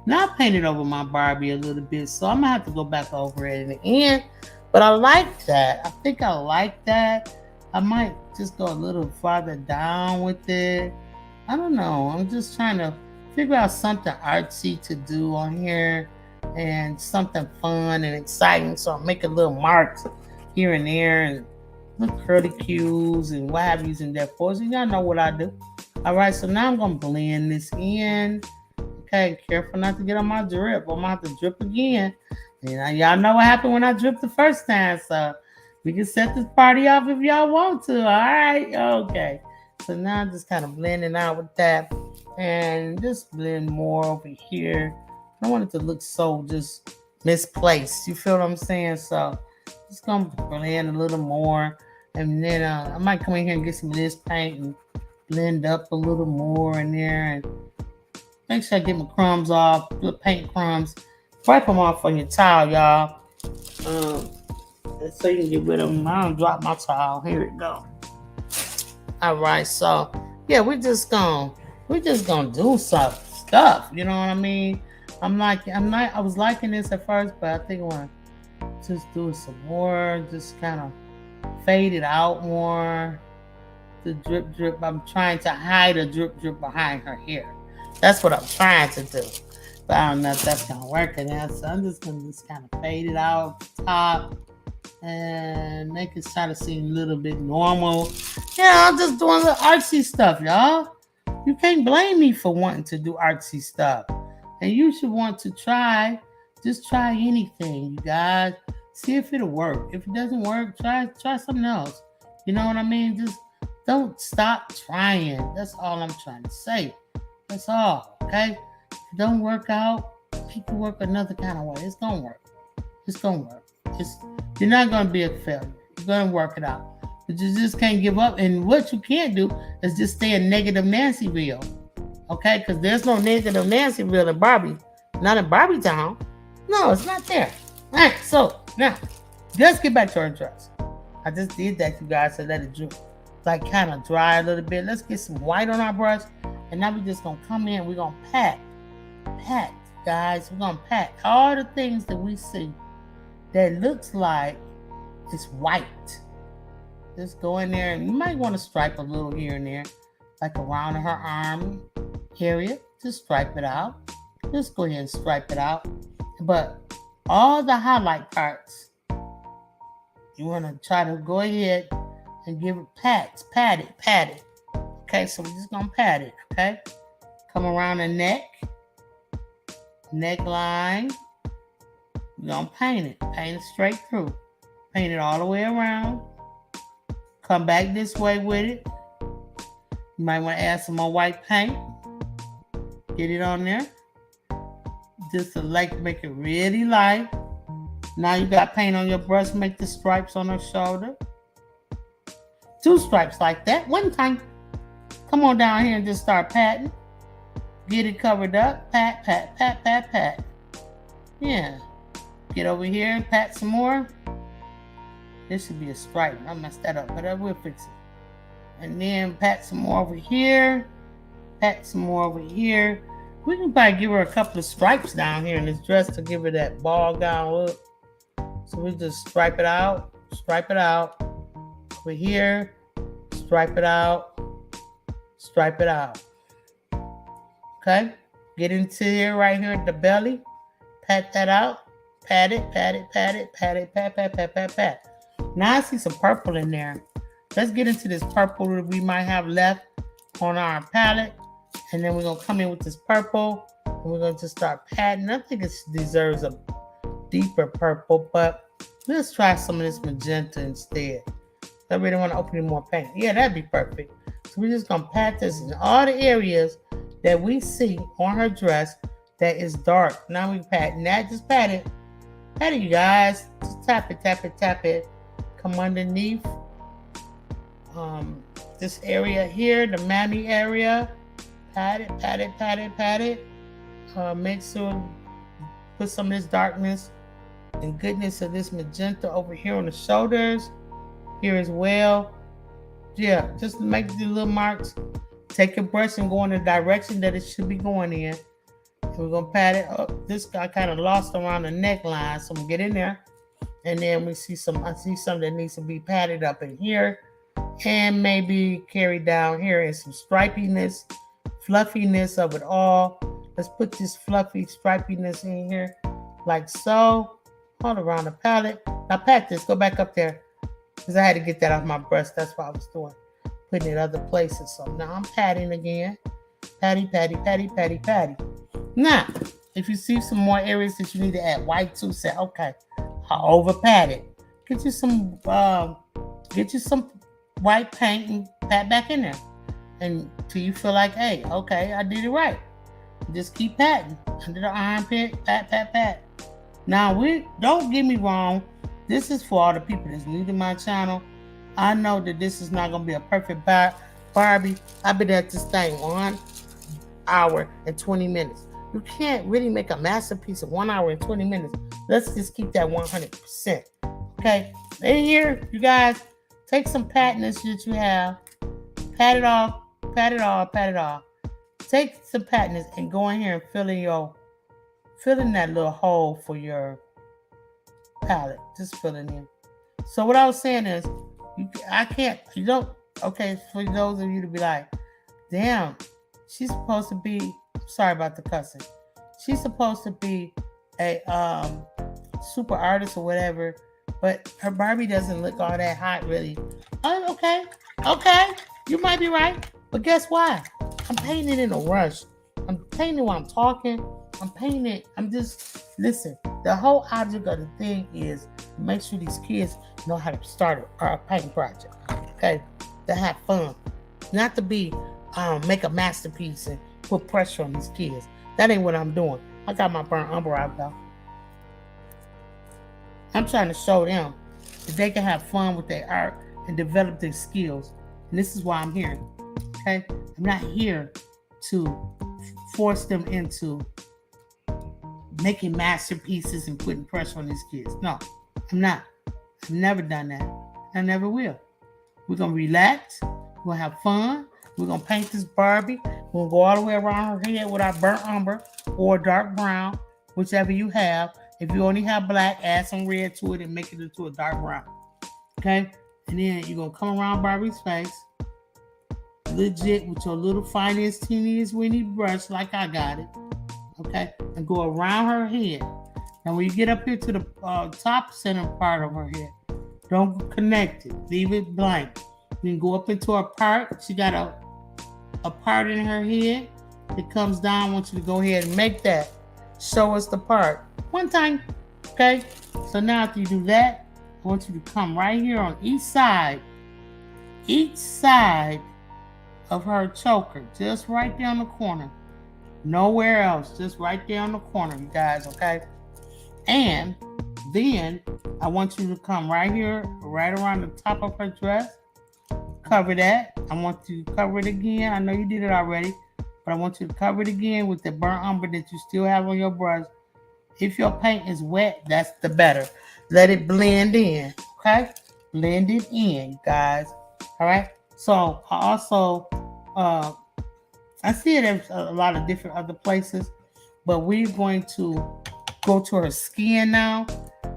Now I painted over my Barbie a little bit, so I'm gonna have to go back over it in the end. But I like that. I think I like that. I might just go a little farther down with it. I don't know. I'm just trying to figure out something artsy to do on here. and something fun and exciting. So I'm making little marks here and there and little curly cues and what have you in there for. So y'all know what I do. All right, so now I'm gonna blend this in. Okay, careful not to get on my drip. I'm about to drip again. And y'all know what happened when I dripped the first time. So we can set this party off if y'all want to. All right, okay. So now I'm just kind of blending out with that and just blend more over here. I don't want it to look so just misplaced. You feel what I'm saying? So just gonna blend a little more, and then I might come in here and get some of this paint and blend up a little more in there, and make sure I get my crumbs off, the paint crumbs. Wipe them off on your towel, y'all. So you can get rid of them. I don't drop my towel. Here we go. All right, so yeah, we just gonna do some stuff. You know what I mean? I was liking this at first, but I think I want to just do it some more. Just kind of fade it out more. The drip. I'm trying to hide a drip behind her hair. That's what I'm trying to do. But I don't know if that's gonna work in there. So I'm just gonna kind of fade it out top and make it try to seem a little bit normal. Yeah, I'm just doing the artsy stuff, y'all. You can't blame me for wanting to do artsy stuff. And you should want to just try anything, you guys. See if it'll work. If it doesn't work, try something else. You know what I mean? Just don't stop trying. That's all I'm trying to say. That's all, okay? If it don't work out, make it work another kind of way. It's gonna work. It's gonna work. You're not gonna be a failure. You're gonna work it out. But you just can't give up. And what you can't do is just stay in negative Nancyville. Okay? Because there's no negative Nancyville in Barbie. Not in Barbie Town. No, it's not there. All right, so now let's get back to our dress. I just did that, you guys, to let it like kind of dry a little bit. Let's get some white on our brush. And now we're just gonna come in, we're gonna pat, guys. We're gonna pat all the things that we see that looks like it's white. Just go in there, and you might want to stripe a little here and there, like around her arm area. Just stripe it out. Just go ahead and stripe it out. But all the highlight parts, you want to try to go ahead and give it pat it. Okay, so we're just gonna pat it, okay? Come around the neckline. We're gonna paint it straight through. Paint it all the way around. Come back this way with it. You might want to add some more white paint. Get it on there. Just to make it really light. Now you got paint on your brush. Make the stripes on her shoulder. 2 stripes like that, one time. Come on down here and just start patting. Get it covered up. Pat. Yeah. Get over here and pat some more. This should be a stripe. I messed that up, but I will fix it. And then pat some more over here. Pat some more over here. We can probably give her a couple of stripes down here in this dress to give her that ball gown look. So we just stripe it out. Over here. Stripe it out. Okay? Get into here, right here at the belly. Pat that out. Pat it. Pat. Now I see some purple in there. Let's get into this purple that we might have left on our palette. And then we're going to come in with this purple. And we're going to just start patting. I think it deserves a deeper purple, but let's try some of this magenta instead. I really want to open in more paint. Yeah, that'd be perfect. So we're just going to pat this in all the areas that we see on her dress that is dark. Now we pat that. Just pat it. Pat it, you guys. Just tap it. Come underneath this area here, the mammy area. Pat it. Make sure put some of this darkness and goodness of this magenta over here on the shoulders. Here as well. Yeah, just make the little marks. Take your brush and go in the direction that it should be going in. And we're gonna pat it up. This got kind of lost around the neckline, so I'm gonna get in there. And then I see some that needs to be patted up in here. And maybe carried down here and some stripiness, fluffiness of it all. Let's put this fluffy stripiness in here. like so. All around the palette. Now pat this, go back up there. Because I had to get that off my brush. That's what I was doing. Putting it other places. So now I'm patting again. Patty, patty, patty, patty, patty. Now, if you see some more areas that you need to add white to, say, okay, I over patted. Get you some white paint and pat back in there. And till you feel like, hey, okay, I did it right. Just keep patting. Under the armpit, pat, pat, pat. Now, don't get me wrong. This is for all the people that's new to my channel. I know that this is not going to be a perfect Barbie. I've been at this thing 1 hour and 20 minutes. You can't really make a masterpiece in 1 hour and 20 minutes. Let's just keep that 100%. Okay? In here, you guys, take some patness that you have. Pat it off, pat it off, pat it off. Take some patness and go in here and fill in that little hole for your palette. Just fill it in. So what I was saying is, okay, for those of you to be like, damn, she's supposed to be, sorry about the cussing. She's supposed to be a super artist or whatever, but her Barbie doesn't look all that hot really. Oh, okay, you might be right, but guess what? I'm painting it in a rush. I'm painting while I'm talking. I'm painting it. Listen, the whole object of the thing is to make sure these kids know how to start a painting project. Okay? To have fun. Not to be, make a masterpiece and put pressure on these kids. That ain't what I'm doing. I got my burnt umber out though. I'm trying to show them that they can have fun with their art and develop their skills. And this is why I'm here. Okay? I'm not here to force them into making masterpieces and putting pressure on these kids. No, I'm not. I've never done that. I never will. We're going to relax. We're going to have fun. We're going to paint this Barbie. We're going to go all the way around her head with our burnt umber or dark brown, whichever you have. If you only have black, add some red to it and make it into a dark brown. Okay? And then you're going to come around Barbie's face. Legit with your little finest, teeniest, weeny brush like I got it. Okay? And go around her head. Now when you get up here to the top center part of her head, don't connect it. Leave it blank. Then go up into her part. She got a part in her head that comes down. I want you to go ahead and make that. Show us the part. One time. Okay? So now after you do that, I want you to come right here on each side of her choker. Just right down the corner. Nowhere else. Just right down the corner, you guys, okay? And then I want you to come right here, right around the top of her dress. Cover that. I want you to cover it again. I know you did it already, but I want you to cover it again with the burnt umber that you still have on your brush. If your paint is wet, that's the better. Let it blend in, okay? Blend it in, guys. All right? So I also, I see it in a lot of different other places, but we're going to go to her skin now.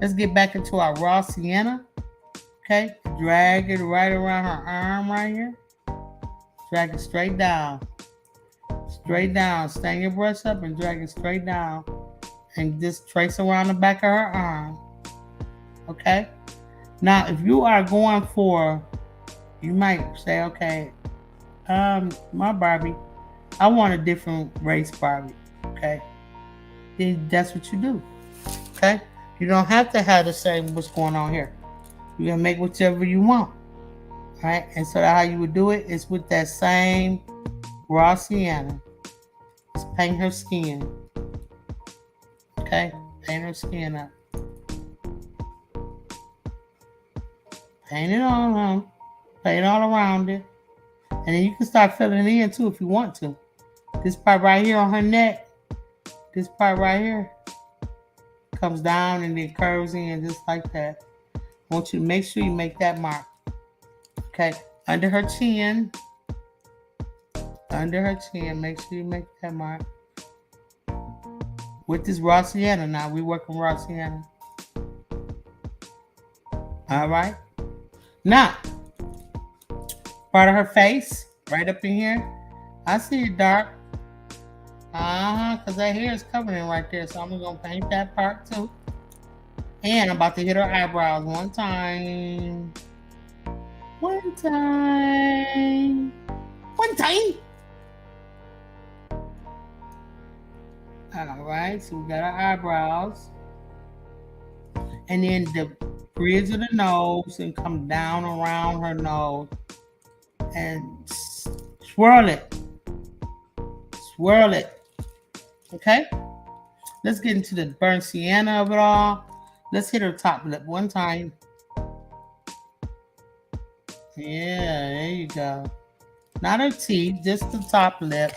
Let's get back into our raw sienna. Okay? Drag it right around her arm right here. Drag it straight down. Straight down. Stand your brush up and drag it straight down. And just trace around the back of her arm. Okay? Now, if you are going for, you might say, okay, my Barbie, I want a different race Barbie. Okay? Then that's what you do. Okay? You don't have to have the same what's going on here. You can make whichever you want. All right? And so how you would do it is with that same raw sienna. Just paint her skin. Okay? Paint her skin up. Paint it all around. Paint all around it. And then you can start filling it in too if you want to. This part right here on her neck. This part right here comes down and then curves in just like that. I want you to make sure you make that mark. Okay, under her chin. Under her chin, make sure you make that mark. With this raw sienna now, we're working raw sienna. All right. Now, part of her face, right up in here. I see it dark. Because that hair is covering right there. So I'm going to paint that part too. And I'm about to hit her eyebrows one time. One time. One time. All right, so we got our eyebrows. And then the bridge of the nose and come down around her nose. And swirl it. Swirl it. Okay? Let's get into the burnt sienna of it all. Let's hit her top lip one time. Yeah, there you go. Not her teeth, just the top lip.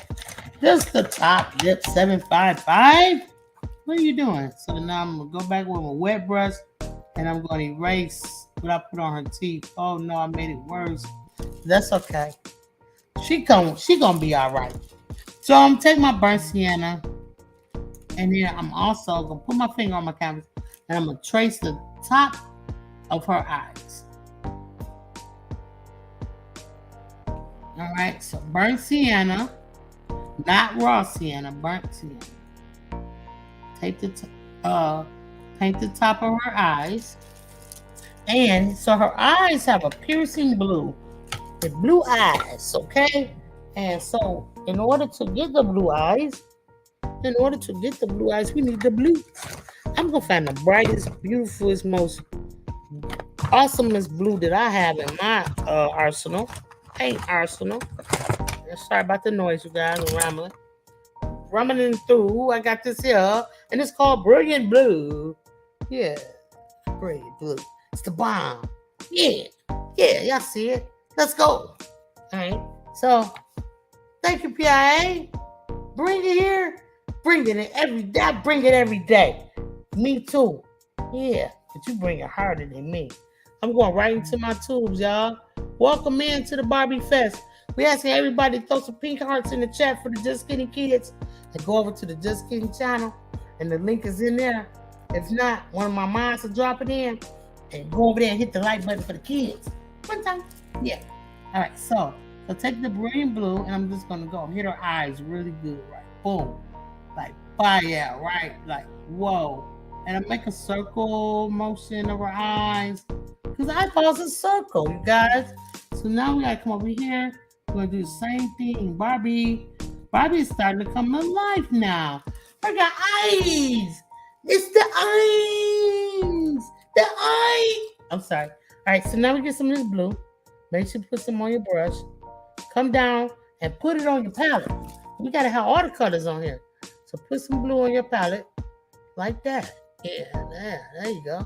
Just the top lip, 755. What are you doing? So now I'm going to go back with a wet brush and I'm going to erase what I put on her teeth. Oh no, I made it worse. That's okay. She gonna be all right. So I'm going to take my burnt sienna and then I'm also going to put my finger on my canvas and I'm going to trace the top of her eyes. All right, so burnt sienna, not raw sienna, burnt sienna. Paint the top of her eyes. And so her eyes have a piercing blue. The blue eyes, okay? And so in order to get the blue eyes, we need the blue. I'm going to find the brightest, beautifulest, most awesomest blue that I have in my paint arsenal. Sorry about the noise, you guys. I'm rumbling through. I got this here, and it's called Brilliant Blue. Yeah, Brilliant Blue. It's the bomb. Yeah, y'all see it. Let's go. All right. So, thank you, PIA. Bring it here. Bring it every day. I bring it every day. Me too. Yeah, but you bring it harder than me. I'm going right into my tubes, y'all. Welcome in to the Barbie Fest. We asking everybody to throw some pink hearts in the chat for the Just Kidding Kids and go over to the Just Kidding channel, and the link is in there. If not, one of my moms will drop it in and go over there and hit the like button for the kids. One time. Yeah. All right. So take the brilliant blue, and I'm just going to go hit her eyes really good. Right. Boom. Like fire. Right. Like, whoa. And I make a circle motion of her eyes. Because eyeballs is circle, you guys. So now we got to come over here. We're going to do the same thing. Barbie is starting to come to life now. I got eyes. It's the eyes. The eye. I'm sorry. All right, so now we get some of this blue. Make sure you put some on your brush. Come down and put it on your palette. We got to have all the colors on here. So put some blue on your palette. Like that. Yeah, there you go.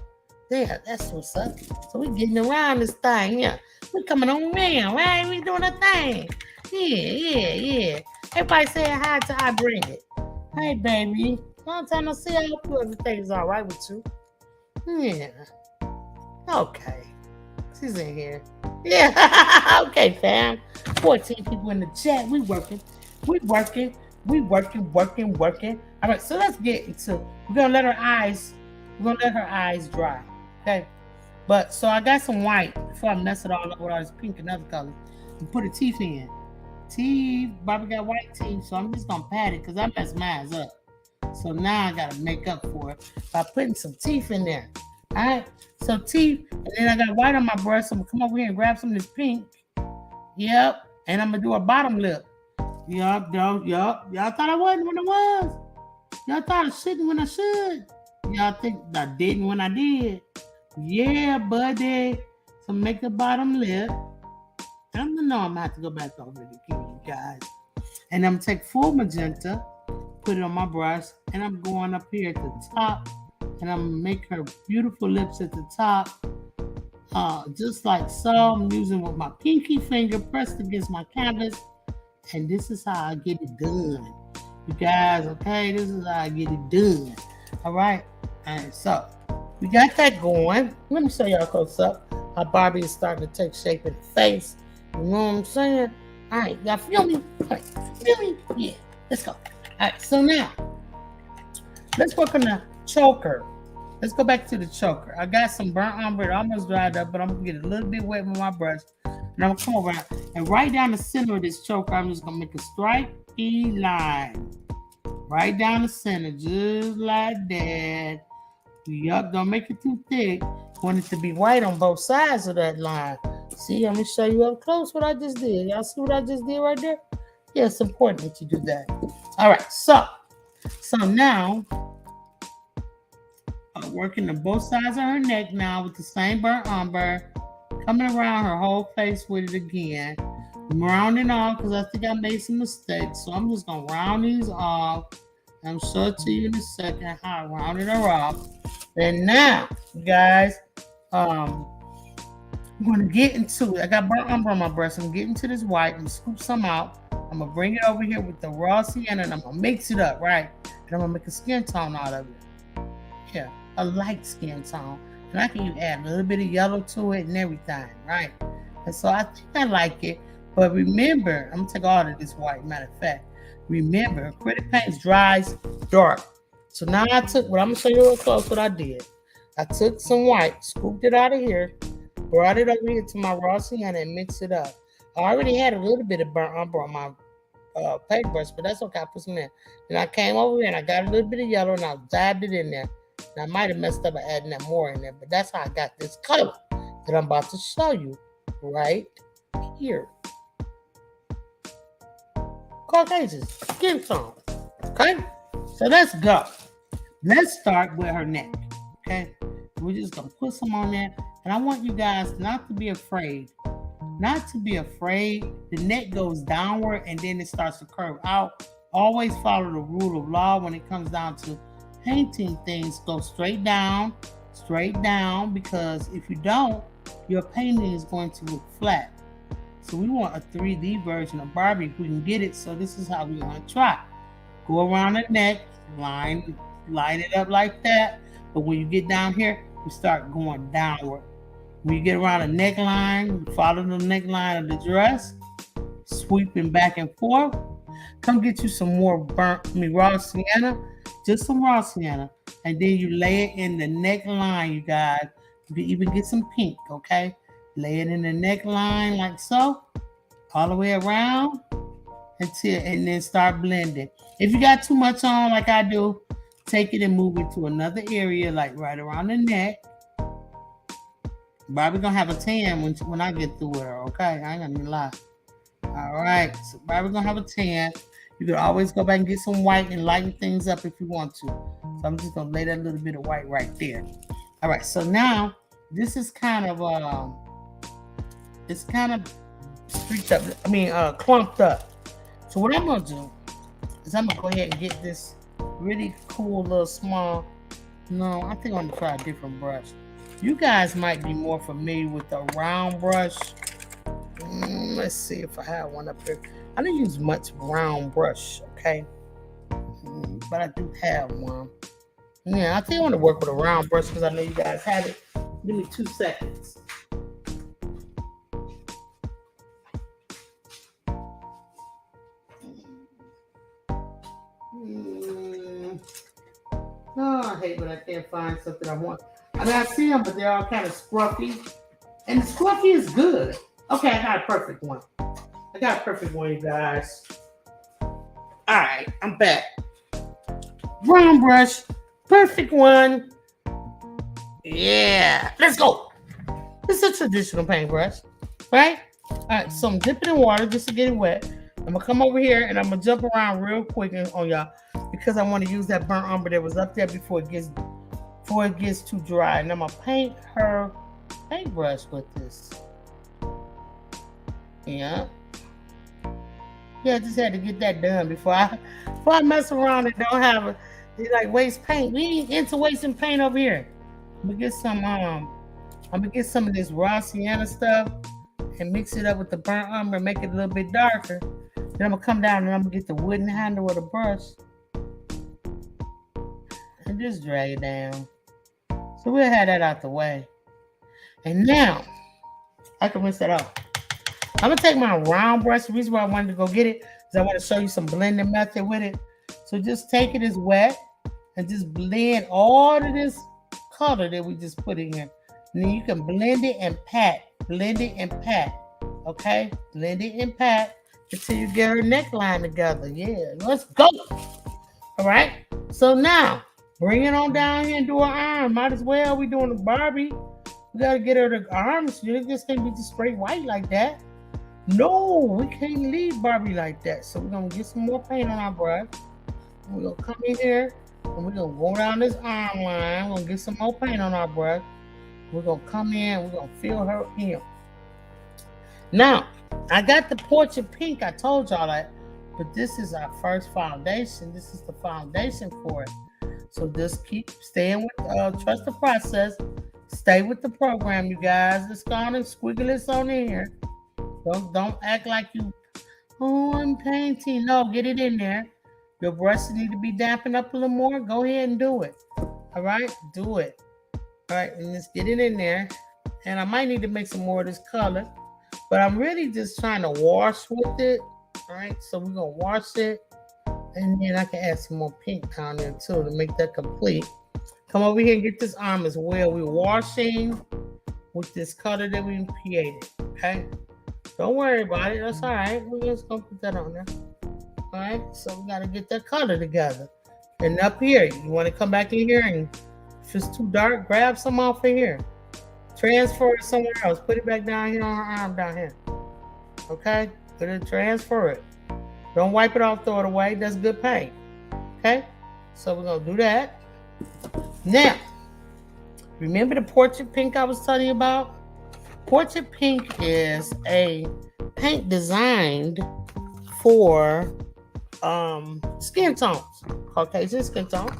There, that's what's up. So we getting around this thing. Yeah, we coming on around, right? We doing a thing. Yeah. Everybody saying hi to I bring it. Hey, baby. Long time no see. I hope everything's all right with you. Yeah. Okay. She's in here. Yeah. Okay, fam. 14 people in the chat. We working. All right, so let's get into. We're gonna let her eyes dry. Okay. But so I got some white before I mess it all up with all this pink and other colors. And put a teeth in. Barbie got white teeth, so I'm just gonna pat it because I messed mine up. So now I gotta make up for it by putting some teeth in there. All right. So teeth, and then I got white on my brush. So I'm gonna come over here and grab some of this pink. Yep. And I'm gonna do a bottom lip. Yup. Y'all thought I wasn't when I was. Y'all thought I shouldn't when I should. Y'all think I didn't when I did. Yeah, buddy. So make the bottom lip. I'm gonna have to go back over it again, you guys. And I'm gonna take full magenta, put it on my brush, and I'm going up here at the top, and I'm gonna make her beautiful lips at the top. Just like so. I'm using with my pinky finger pressed against my canvas. And this is how I get it done. You guys, okay? This is how I get it done. All right? And so, we got that going. Let me show y'all close up how Barbie is starting to take shape in the face. You know what I'm saying? All right, y'all feel me? All right, feel me? Yeah, let's go. All right, so now, let's work on the choker. Let's go back to the choker. I got some burnt umber. It almost dried up, but I'm going to get a little bit wet with my brush. And I'm going to come over and right down the center of this choker, I'm just going to make a stripy line. right down the center, just like that. Yup, don't make it too thick. Want it to be white on both sides of that line. See, I'm gonna show you up close what I just did. Y'all see what I just did right there? Yeah, it's important that you do that. All right, so now I'm working on both sides of her neck now with the same burnt umber, coming around her whole face with it again. I'm rounding off because I think I made some mistakes, so I'm just gonna round these off. I'm show it to you in a second how I rounded her off. And now, guys, I'm gonna get into it. I got burnt umber on my brush. I'm getting to this white and scoop some out. I'm gonna bring it over here with the raw sienna and I'm gonna mix it up, right? And I'm gonna make a skin tone out of it. Yeah, a light skin tone. And I can even add a little bit of yellow to it and everything, right? And so I think I like it. But remember, I'm gonna take all of this white, matter of fact. Remember, acrylic paints dries dark. So now I took, I'm gonna show you real close what I did. I took some white, scooped it out of here, brought it over here to my raw sienna and mixed it up. I already had a little bit of burnt umber on my paintbrush, but that's okay, I put some in. And I came over here and I got a little bit of yellow and I dabbed it in there. And I might have messed up by adding that more in there, but that's how I got this color that I'm about to show you right here. Caucasian skin tone. Okay? So let's go. Let's start with her neck. Okay? We're just gonna put some on there. And I want you guys not to be afraid. Not to be afraid. The neck goes downward and then it starts to curve out. Always follow the rule of law when it comes down to painting things. Go straight down, because if you don't, your painting is going to look flat. So we want a 3D version of Barbie if we can get it. So this is how we're going to try. Go around the neck, line it up like that. But when you get down here, you start going downward. When you get around the neckline, follow the neckline of the dress, sweeping back and forth. Come get you some more raw sienna, just some raw sienna. And then you lay it in the neckline, you guys. You can even get some pink, okay? Lay it in the neckline like so, all the way around and then start blending. If you got too much on like I do, take it and move it to another area, like right around the neck. Barbie gonna have a tan when I get through with her, okay? I ain't gonna lie. All right, so Barbie gonna have a tan. You can always go back and get some white and lighten things up if you want to. So I'm just gonna lay that little bit of white right there. All right, so now this is kind of it's kind of streaked up. Clumped up. So what I'm gonna do is I'm gonna go ahead and get this really cool little small. No, I think I'm gonna try a different brush. You guys might be more familiar with the round brush. Let's see if I have one up here. I don't use much round brush, okay? But I do have one. Yeah, I think I want to work with a round brush because I know you guys have it. Give me 2 seconds. Oh, I hate when I can't find something I want. I mean, I see them, but they're all kind of scruffy. And the scruffy is good. Okay, I got a perfect one. You guys. All right, I'm back. Round brush. Perfect one. Yeah, let's go. This is a traditional paintbrush, right? All right, so I'm dipping in water just to get it wet. I'm gonna come over here and I'm gonna jump around real quick on y'all because I want to use that burnt umber that was up there before it gets too dry. And I'm gonna paint her paintbrush with this. Yeah, I just had to get that done before I mess around and don't have a waste paint. We ain't into wasting paint over here. I'm gonna get some of this raw sienna stuff and mix it up with the burnt umber and make it a little bit darker. Then I'm gonna come down and I'm gonna get the wooden handle of the brush and just drag it down. So we'll have that out the way. And now I can rinse that off. I'm gonna take my round brush. The reason why I wanted to go get it is I want to show you some blending method with it. So just take it as wet and just blend all of this color that we just put in here. And then you can blend it and pat. Okay? Blend it and pat until you get her neckline together. Yeah, let's go. All right. So now, bring it on down here and do an arm. Might as well. We doing a Barbie. We gotta get her the arms. You just can't be just straight white like that. No, we can't leave Barbie like that. So we're gonna get some more paint on our brush. We're gonna come in here and we're gonna go down this arm line. We're gonna get some more paint on our brush. We're gonna come in. We're gonna fill her in. Now, I got the portrait pink. I told y'all that. But this is our first foundation. This is the foundation for it. So just keep staying with, trust the process. Stay with the program, you guys. Let's go on and squiggle this on in here. Don't act like you, oh, I'm painting. No, get it in there. Your brushes need to be dampened up a little more. Go ahead and do it. All right, do it. All right, and let's get it in there. And I might need to make some more of this color, but I'm really just trying to wash with it. All right, so we're gonna wash it, and then I can add some more pink down there too to make that complete. Come over here and get this arm as well. We're washing with this color that we created. Okay, don't worry about it. That's all right. We're just gonna put that on there. All right, so we gotta get that color together. And up here, you want to come back in here, and if it's too dark, grab some off of here. Transfer it somewhere else. Put it back down here on her arm down here. Okay. Transfer it. Don't wipe it off, throw it away. That's good paint. Okay? So we're going to do that. Now, remember the portrait pink I was telling you about? Portrait pink is a paint designed for skin tones, Caucasian skin tones.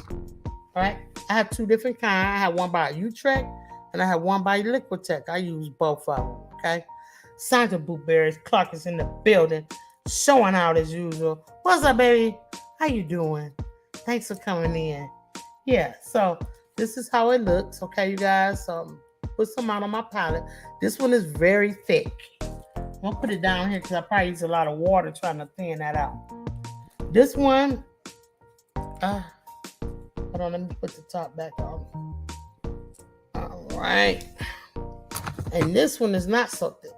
All right? I have two different kinds. I have one by Utrecht and I have one by Liquitex. I use both of them. Okay? Santa Blueberries Clark is in the building, showing out as usual. What's up, baby? How you doing? Thanks for coming in. Yeah, so this is how it looks. Okay, you guys. Put some out on my palette. This one is very thick. I'm gonna put it down here because I probably use a lot of water trying to thin that out. This one, hold on, let me put the top back on. All right, and this one is not so thick.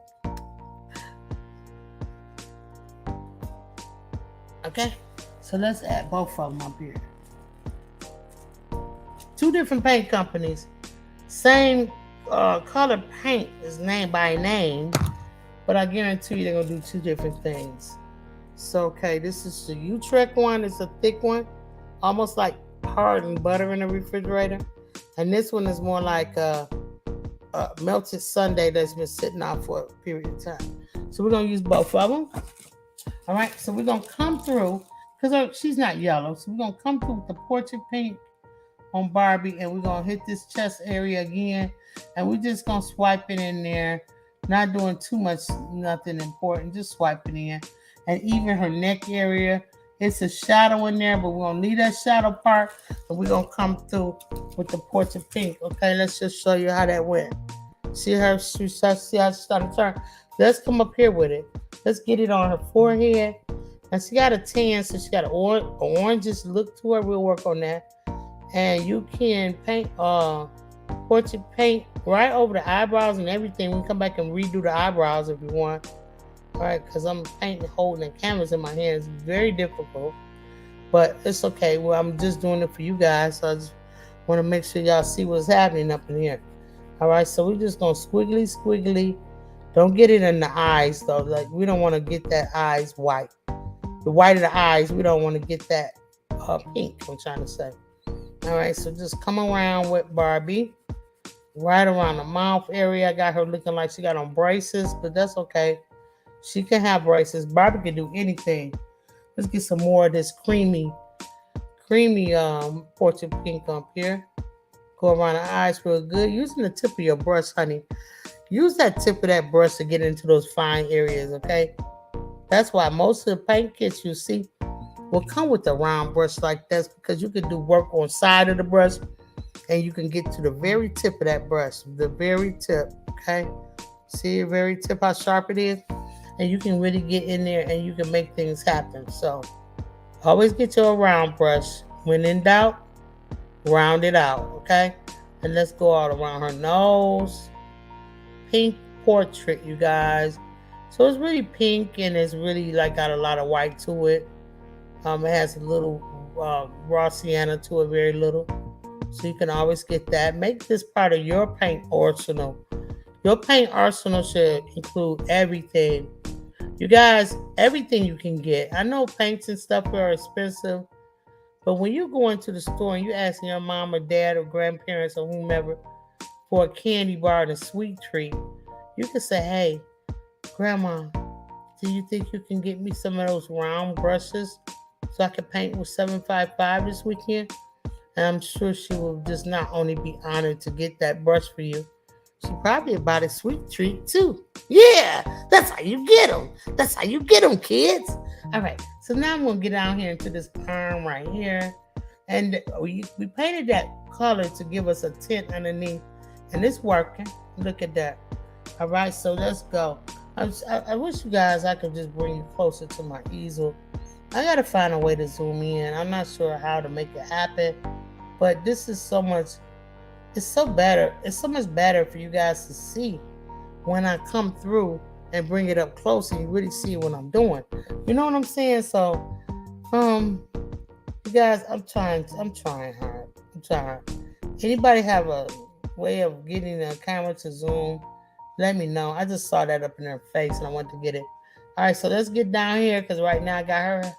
Okay, so let's add both of them up here. Two different paint companies, same color paint is name by name, but I guarantee you they're gonna do two different things. So okay, this is the Utrecht one. It's a thick one, almost like hardened butter in the refrigerator, and this one is more like a melted sundae that's been sitting out for a period of time. So we're gonna use both of them. All right, so we're gonna come through because she's not yellow, so we're gonna come through with the portrait pink on Barbie, and we're gonna hit this chest area again, and we're just gonna swipe it in there, not doing too much, nothing important, just swiping in, and even her neck area. It's a shadow in there, but we're gonna leave that shadow part, and we're gonna come through with the portrait pink. Okay, let's just show you how that went. See how she started to turn. Let's come up here with it. Let's get it on her forehead. And she got a tan, so she got an orangish look to her. We'll work on that. And you can paint portrait paint right over the eyebrows and everything. We can come back and redo the eyebrows if you want. All right, because I'm painting, holding the canvas in my hands. It's very difficult, but it's okay. Well, I'm just doing it for you guys, so I just want to make sure y'all see what's happening up in here. All right, so we're just going to squiggly. Don't get it in the eyes, though. Like, we don't want to get that eyes white. The white of the eyes, we don't want to get that pink, I'm trying to say. All right, so just come around with Barbie. Right around the mouth area. I got her looking like she got on braces, but that's okay. She can have braces. Barbie can do anything. Let's get some more of this creamy portrait pink up here. Go around the eyes real good. Using the tip of your brush, honey. Use that tip of that brush to get into those fine areas, okay? That's why most of the paint kits you see will come with a round brush like this, because you can do work on side of the brush and you can get to the very tip of that brush. The very tip, okay? See the very tip, how sharp it is? And you can really get in there and you can make things happen. So always get your round brush. When in doubt, round it out, okay? And let's go all around her nose. Pink portrait, you guys. So it's really pink and it's really like got a lot of white to it. It has a little raw sienna to a very little. So you can always get that. Make this part of your paint arsenal. Your paint arsenal should include everything. You guys, everything you can get. I know paints and stuff are expensive, but when you go into the store and you asking your mom or dad or grandparents or whomever for a candy bar and a sweet treat, you can say, hey, Grandma, do you think you can get me some of those round brushes so I can paint with 755 this weekend? And I'm sure she will just not only be honored to get that brush for you, she probably about a sweet treat too. Yeah, that's how you get them. That's how you get them, kids. All right, so now I'm going to get down here into this arm right here. And we painted that color to give us a tint underneath. And it's working. Look at that. All right, so let's go. I wish you guys I could just bring you closer to my easel. I got to find a way to zoom in. I'm not sure how to make it happen. But this is so much, it's so better. It's so much better for you guys to see when I come through and bring it up close and you really see what I'm doing. You know what I'm saying? So, you guys, I'm trying hard. I'm trying. Anybody have a way of getting the camera to zoom? Let me know. I just saw that up in her face and I want to get it. All right, so let's get down here because right now I got her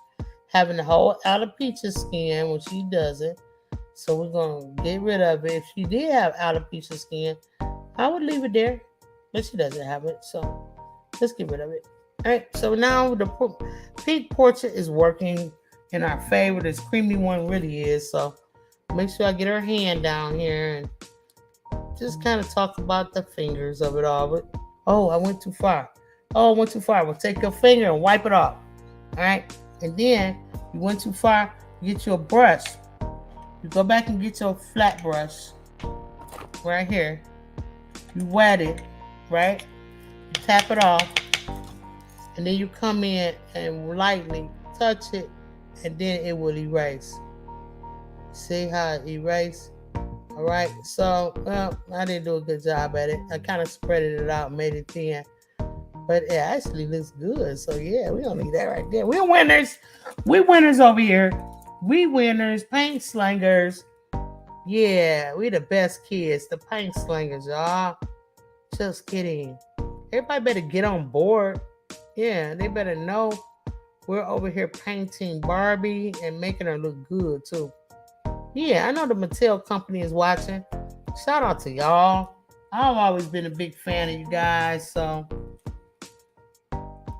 having the whole alopecia skin when she does it. So we're going to get rid of it. If she did have alopecia skin, I would leave it there. But she doesn't have it. So let's get rid of it. All right, so now the pink portrait is working in our favor. This creamy one really is. So make sure I get her hand down here and just kind of talk about the fingers of it all. But, oh, I went too far. Oh, I went too far. Well, take your finger and wipe it off. All right. And then you went too far. You get your brush. You go back and get your flat brush right here. You wet it, right? You tap it off. And then you come in and lightly touch it. And then it will erase. See how it erased? All right, so, well, I didn't do a good job at it. I kind of spread it out, made it thin. But it actually looks good. So, yeah, we don't need that right there. We're winners. We're winners over here. We winners, paint slingers. Yeah, we the best kids, the paint slingers, y'all. Just kidding. Everybody better get on board. Yeah, they better know we're over here painting Barbie and making her look good, too. Yeah, I know the Mattel company is watching. Shout out to y'all. I've always been a big fan of you guys. So,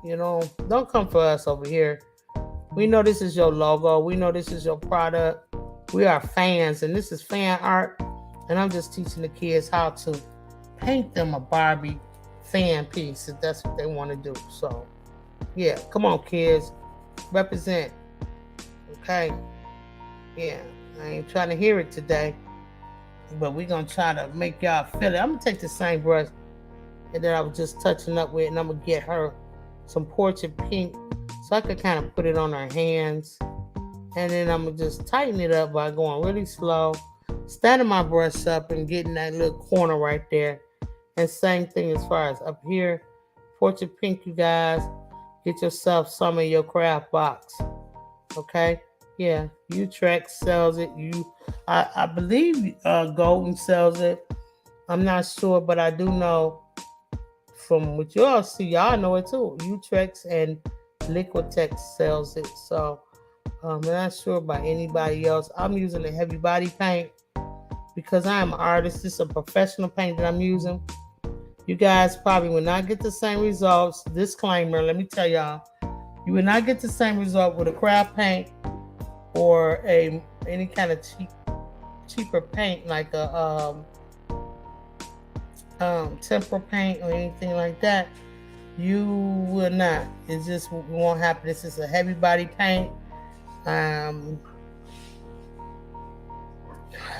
you know, don't come for us over here. We know this is your logo. We know this is your product. We are fans, and this is fan art. And I'm just teaching the kids how to paint them a Barbie fan piece if that's what they want to do. So, yeah, come on, kids. Represent. Okay? Yeah. I ain't trying to hear it today, but we're going to try to make y'all feel it. I'm going to take the same brush that I was just touching up with, and I'm going to get her some portrait pink so I could kind of put it on her hands. And then I'm going to just tighten it up by going really slow, standing my brush up and getting that little corner right there. And same thing as far as up here. Portrait pink, you guys. Get yourself some in your craft box. Okay? Yeah, Utrecht sells it. I believe Golden sells it. I'm not sure, but I do know from what y'all see, y'all know it too. Utrecht and Liquitex sells it. So I'm not sure about anybody else. I'm using a heavy body paint because I am an artist. This is a professional paint that I'm using. You guys probably will not get the same results. Disclaimer, let me tell y'all. You will not get the same result with a craft paint or any kind of cheaper paint like a temper paint or anything like that. You will not. It just won't happen. This is a heavy body paint. I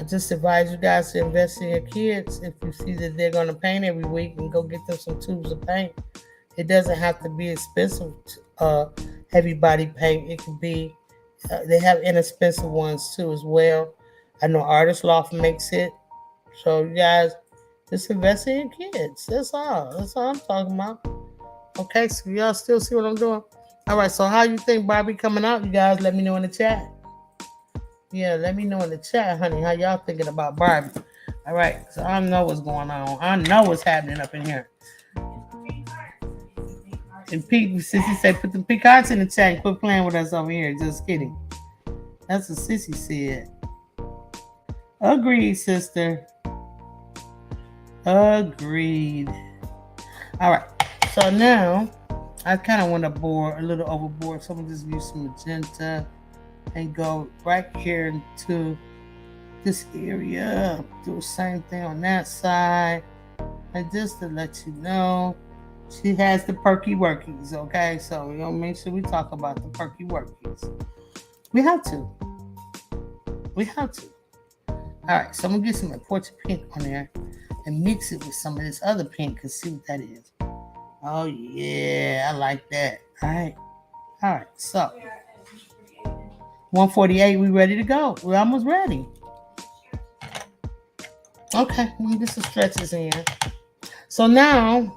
just advise you guys to invest in your kids. If you see that they're going to paint every week, and go get them some tubes of paint. It doesn't have to be expensive heavy body paint. It can be they have inexpensive ones too as well. I know Artist Loft makes it. So you guys just invest in your kids. That's all I'm talking about. Okay, so y'all still see what I'm doing? All right, so how you think Barbie coming out? You guys let me know in the chat. Yeah, let me know in the chat, honey, how y'all thinking about Barbie. All right, so I know what's going on. I know what's happening up in here. And Pete, Sissy said, put the pink hearts in the chat and quit playing with us over here. Just kidding. That's what Sissy said. Agreed, sister. Agreed. All right. So now I kind of went a little overboard. So I'm gonna just use some magenta and go right here into this area. Do the same thing on that side. And just to let you know, she has the perky workies, okay? So we're gonna make sure we talk about the perky workies. We have to. All right, so I'm gonna get some Portrait pink on there and mix it with some of this other pink and see what that is. Oh yeah, I like that. All right. So 148, we ready to go. We're almost ready. Okay, let me get some stretches in here. So now,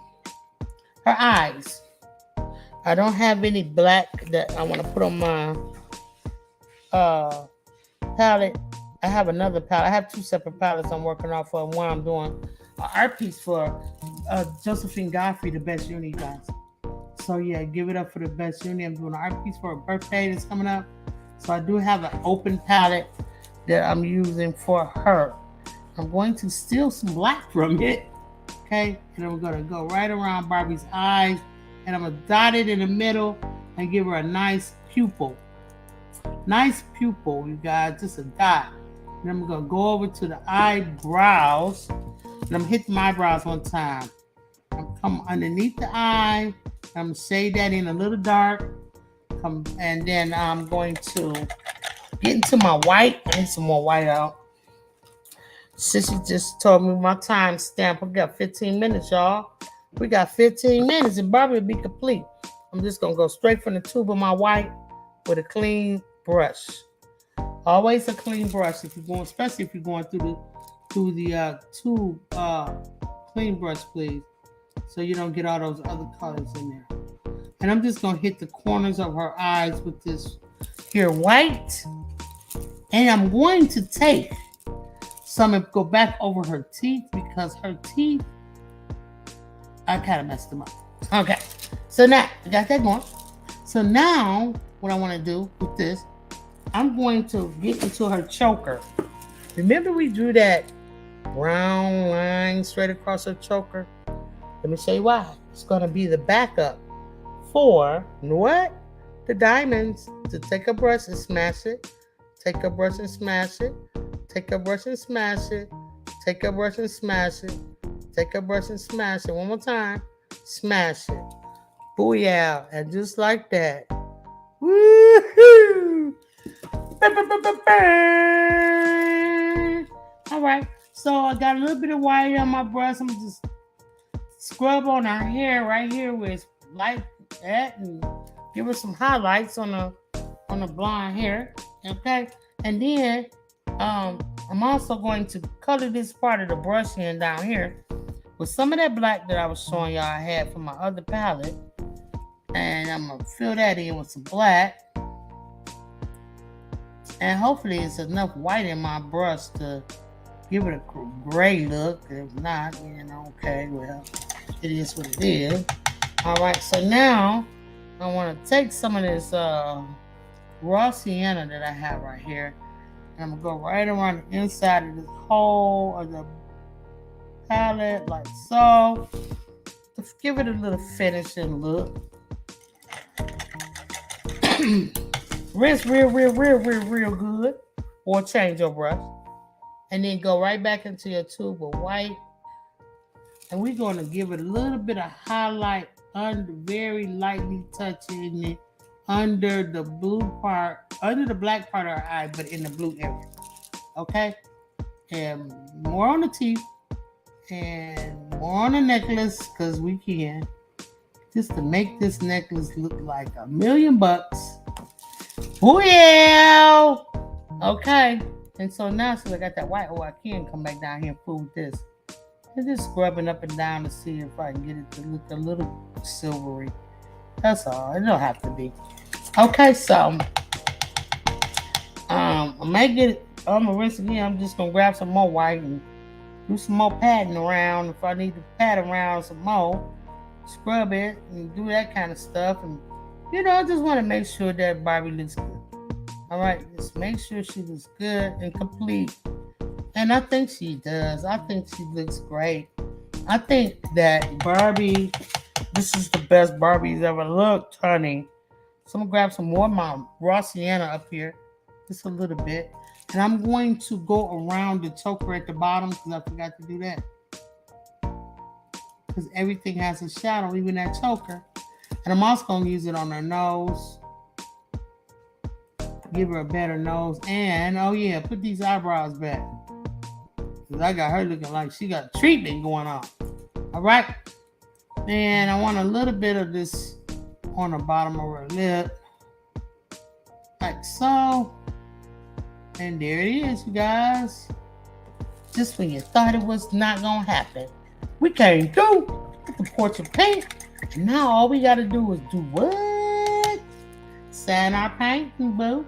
her eyes. I don't have any black that I want to put on my palette. I have another palette. I have two separate palettes I'm working off of. One I'm doing an art piece for Josephine Godfrey, the best uni, guys. So yeah, give it up for the best uni. I'm doing an art piece for her birthday that's coming up. So I do have an open palette that I'm using for her. I'm going to steal some black from it. Okay, and I'm gonna go right around Barbie's eyes, and I'm gonna dot it in the middle and give her a nice pupil. Nice pupil, you guys, just a dot. And I'm gonna go over to the eyebrows, and I'm hitting my eyebrows one time. I'm come underneath the eye. I'm gonna shade that in a little dark. And then I'm going to get into my white. I need some more white out. Sissy just told me my time stamp. We got 15 minutes, y'all. We got 15 minutes and Barbie will be complete. I'm just gonna go straight from the tube of my white with a clean brush. Always a clean brush if you're going, especially if you're going through the tube. Clean brush, please, so you don't get all those other colors in there. And I'm just gonna hit the corners of her eyes with this here white, and I'm going to take some and go back over her teeth because her teeth, I kind of messed them up. Okay, so now I got that going. So now what I want to do with this, I'm going to get into her choker. Remember we drew that brown line straight across her choker? Let me show you why. It's going to be the backup for what? The diamonds. To take a brush and smash it. Take a brush and smash it. Take a brush and smash it. Take a brush and smash it. Take a brush and smash it. One more time. Smash it. Booyah. And just like that. Woohoo! All right. So I got a little bit of white on my brush. I'm just scrub on her hair right here where it's like that and give her some highlights on the blonde hair. Okay. And then I'm also going to color this part of the brush in down here with some of that black that I was showing y'all I had from my other palette. And I'm going to fill that in with some black. And hopefully it's enough white in my brush to give it a gray look. If not, okay, well, it is what it is. All right, so now I want to take some of this raw sienna that I have right here. And I'm going to go right around the inside of this whole of the palette like so. Let's give it a little finishing look. Rinse real good, or change your brush, and then go right back into your tube of white, and we're going to give it a little bit of highlight very lightly touching it under the black part of our eye, but in the blue area. Okay, and more on the teeth and more on the necklace because we can, just to make this necklace look like $1 million. Oh yeah. Okay. And so now since I got that white, I can come back down here and fool with this. I'm just scrubbing up and down to see if I can get it to look a little silvery. That's all. It don't have to be. Okay, so I'm gonna rinse again. I'm just gonna grab some more white and do some more patting around. If I need to pat around some more, scrub it and do that kind of stuff. And I just want to make sure that Barbie looks good. All right, just make sure she looks good and complete. And I think she does. I think she looks great. I think that Barbie, this is the best Barbie's ever looked, honey. So I'm gonna grab some more of my raw sienna up here, just a little bit. And I'm going to go around the choker at the bottom because I forgot to do that. Because everything has a shadow, even that choker. And I'm also going to use it on her nose. Give her a better nose. And, oh yeah, put these eyebrows back. Because I got her looking like she got treatment going on. All right. And I want a little bit of this on the bottom of her lip. Like so. And there it is, you guys. Just when you thought it was not going to happen. We came through with the portrait paint. And now all we got to do is do what? Sand our paint, boo.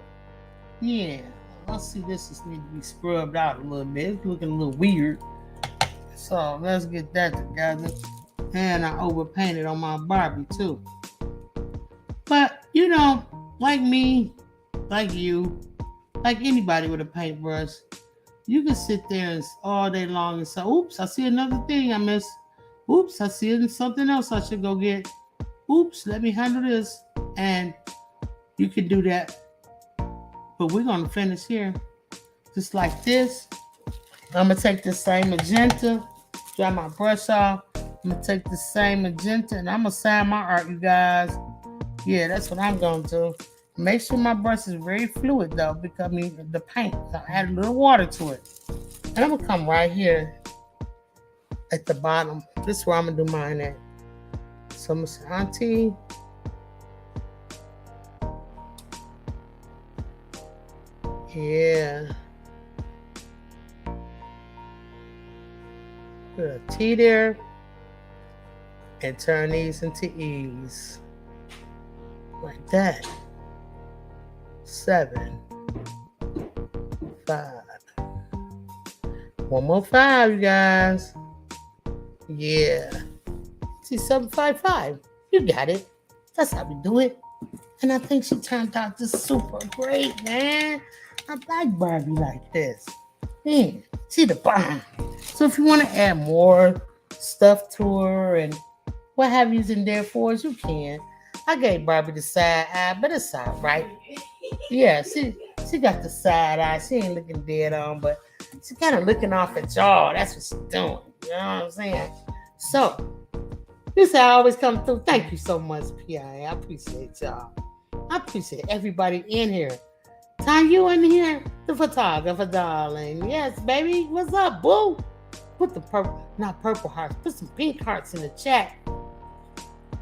Yeah. Let's see, this just need to be scrubbed out a little bit. It's looking a little weird. So let's get that together. And I overpainted on my Barbie too. But, like me, like you, like anybody with a paintbrush, you can sit there all day long and say, oops, I see another thing I missed. Oops, I see something else I should go get. Oops, let me handle this. And you can do that. But we're going to finish here. Just like this. I'm going to take the same magenta, dry my brush off. I'm going to take the same magenta and I'm going to sand my art, you guys. Yeah, that's what I'm going to do. Make sure my brush is very fluid though, because the paint, I add a little water to it. And I'm gonna come right here at the bottom. This is where I'm gonna do mine at. So I'm gonna say, Auntie. Yeah. Put a T there. And turn these into E's. Like that. 7, 5. One more 5, you guys. Yeah. See, 755. You got it. That's how we do it. And I think she turned out just super great, man. I like Barbie like this. Man, see the bomb. So if you want to add more stuff to her and what have you in there for us, you can. I gave Barbie the side eye, but it's all right. Yeah, she got the side eye. She ain't looking dead on, but she kind of looking off at y'all. That's what she's doing. You know what I'm saying? So, this is how I always come through. Thank you so much, PIA. I appreciate y'all. I appreciate everybody in here. Time you in here, the photographer, darling. Yes, baby. What's up, boo? Put the purple hearts. Put some pink hearts in the chat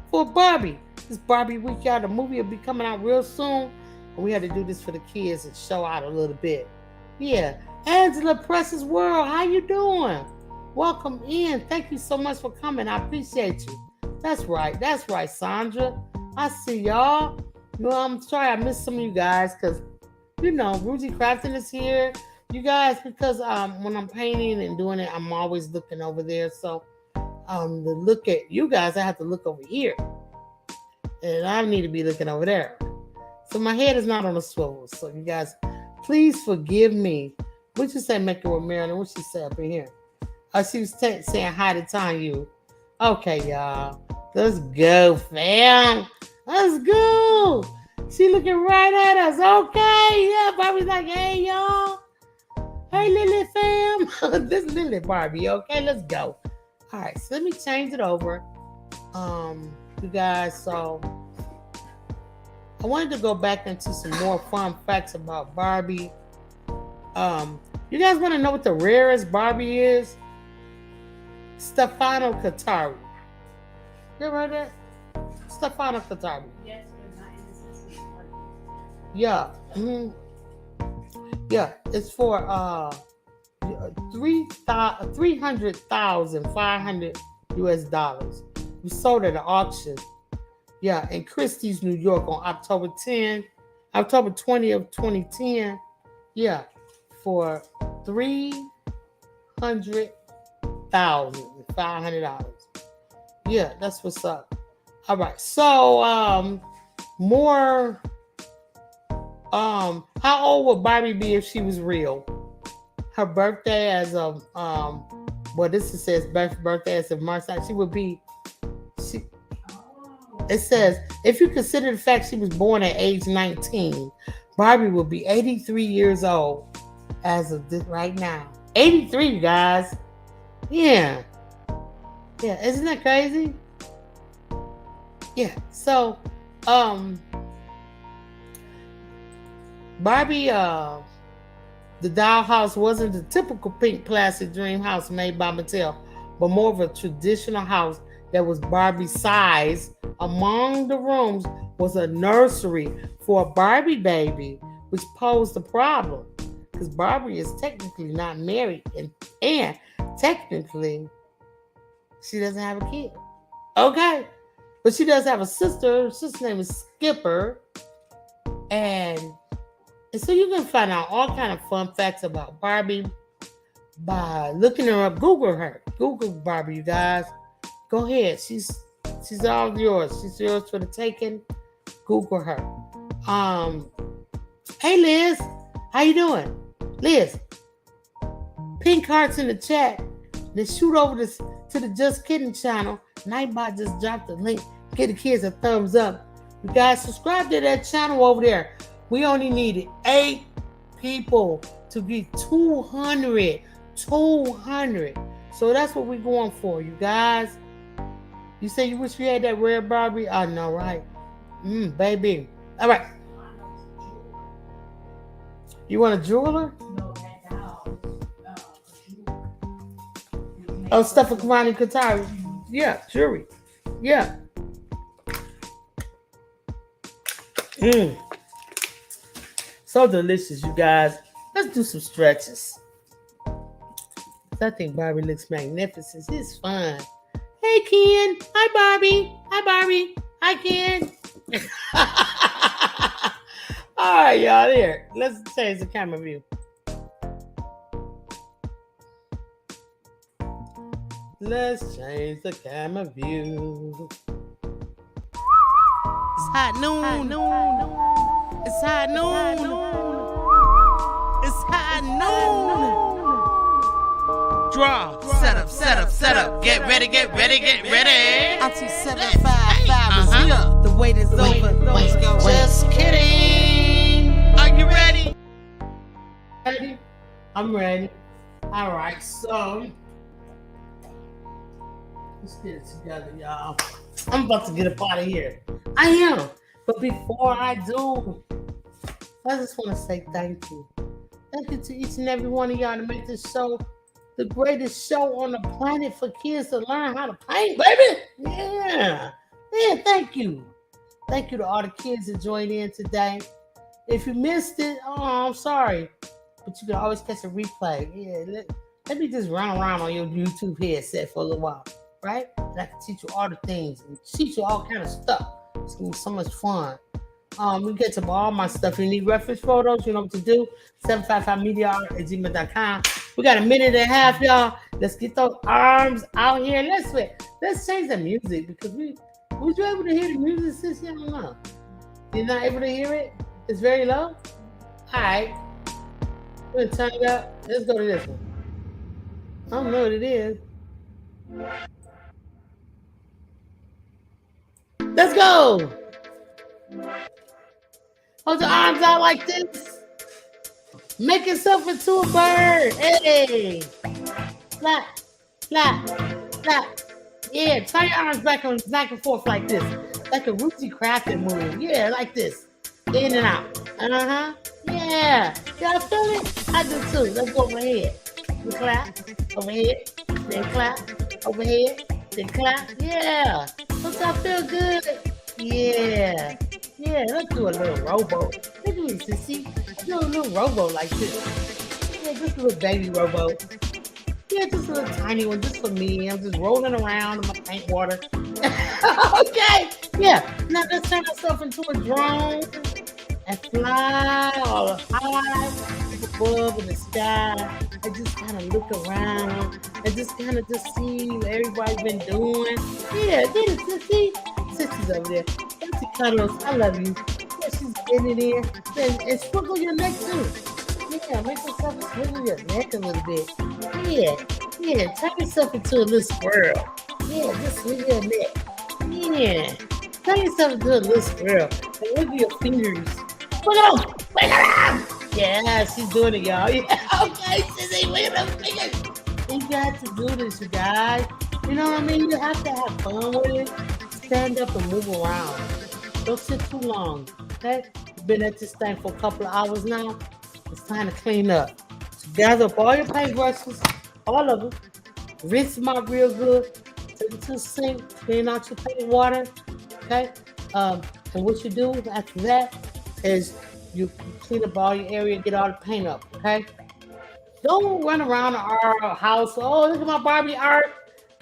for Barbie. This Barbie week, y'all. The movie will be coming out real soon. We had to do this for the kids and show out a little bit. Yeah. Angela Precious World, how you doing? Welcome in. Thank you so much for coming. I appreciate you. That's right. That's right, Sandra. I see y'all. I'm sorry I missed some of you guys because, Rudy Crafton is here. You guys, because when I'm painting and doing it, I'm always looking over there. So to look at you guys, I have to look over here. And I need to be looking over there. So my head is not on a swivel. So you guys, please forgive me. What you say, make it with Marilyn? What she say up in here? She was saying hi to Tanya. Okay, y'all. Let's go, fam. Let's go. She looking right at us. Okay. Yeah, Barbie's like, hey, y'all. Hey, Lily fam. This is Lily Barbie. Okay, let's go. All right, so let me change it over. You guys, so I wanted to go back into some more fun facts about Barbie. You guys want to know what the rarest Barbie is? Stefano Catari. You ever heard that? Stefano Catari. Yes, but not in the system. Yeah. Mm-hmm. Yeah, it's for $300,500 US. We sold at an auction. Yeah, in Christie's, New York on October 20 of 2010. Yeah, for $300,500. Yeah, that's what's up. All right. So more how old would Barbie be if she was real? Her birthday as of well, this says birthday as of March 9th. She would be it says if you consider the fact she was born at age 19, Barbie would be 83 years old as of this right now. 83, you guys. Yeah. Yeah, isn't that crazy? Yeah. So Barbie the dollhouse wasn't the typical pink plastic dream house made by Mattel, but more of a traditional house that was Barbie's size. Among the rooms was a nursery for a Barbie baby, which posed a problem because Barbie is technically not married and technically she doesn't have a kid. Okay. But she does have a sister. Her sister's name is Skipper. And so you can find out all kind of fun facts about Barbie by looking her up. Google her. Google Barbie, you guys. Go ahead. She's all yours. She's yours for the taking. Google her. Hey Liz, how you doing? Liz, pink hearts in the chat. Then shoot over to the Just Kidding channel. Nightbot just dropped the link. Give the kids a thumbs up. You guys subscribe to that channel over there. We only needed 8 people to be 200. 200. So that's what we're going for, you guys. You say you wish we had that rare Barbie? I know, right? Baby. All right. You want a jeweler? No, that doll. Oh, stuff for Kamani Katari. Yeah, jewelry. Yeah. So delicious, you guys. Let's do some stretches. I think Barbie looks magnificent. It's fun. Hey, Ken. Hi, Barbie. Hi, Barbie. Hi, Ken. All right, y'all. There. Let's change the camera view. Let's change the camera view. It's hot noon. It's hot noon. It's hot noon. Draw. Set up. Get ready. Auntie 755 is here. The wait is over. Let's go. Just kidding. Are you ready? Ready? I'm ready. All right, so let's get it together, y'all. I'm about to get up out of here. I am. But before I do, I just want to say thank you. Thank you to each and every one of y'all to make this show the greatest show on the planet for kids to learn how to paint, baby. Yeah, thank you. Thank you to all the kids that joined in today. If you missed it, I'm sorry. But you can always catch a replay. Yeah, let me just run around on your YouTube headset for a little while, right? And I can teach you all the things and teach you all kind of stuff. It's gonna be so much fun. We get to all my stuff. If you need reference photos, you know what to do. 755mediaart@gmail.com. We got a minute and a half, y'all. Let's get those arms out here. Let's change the music because was you able to hear the music, sis? Yeah, I don't know. You're not able to hear it? It's very low? All right. We're gonna turn it up. Let's go to this one. I don't know what it is. Let's go. Hold your arms out like this. Make yourself into a bird. Hey. Flap. Yeah, turn your arms back and forth like this. Like a Ruthie Crafton move. Yeah, like this. In and out. Yeah. Y'all feel it? I do too. Let's go overhead. We clap. Overhead. Then clap. Overhead. Then clap. Yeah. Don't y'all feel good? Yeah. Yeah, let's do a little rowboat. Look at me, sissy. Do a little rowboat like this. Yeah, just a little baby rowboat. Yeah, just a little tiny one, just for me. I'm just rolling around in my paint water. Okay. Yeah. Now let's turn ourselves into a drone and fly all high above in the sky and just kind of look around and just kind of just see what everybody's been doing. Yeah, get it, Sissy. Sissy's over there. Sissy Cuddles, I love you. Yeah, she's getting it in. And sprinkle your neck too. Yeah, make yourself sprinkle your neck a little bit. Yeah, turn yourself into a little squirrel. Yeah, just swing your neck. Yeah, turn yourself into a little squirrel. And look at your fingers. Wiggle them! Wiggle them! Yeah, she's doing it, y'all. Yeah, okay, Sissy, wiggle them fingers. You got to do this, you guys. You know what I mean? You have to have fun with it. Stand up and move around. Don't sit too long, okay? You've been at this thing for a couple of hours now. It's time to clean up. So gather up all your paintbrushes, all of them. Rinse them out real good. Take it to the sink. Clean out your paint water, okay? And what you do after that is you clean up all your area, get all the paint up, okay? Don't run around our house. Oh, look at my Barbie art.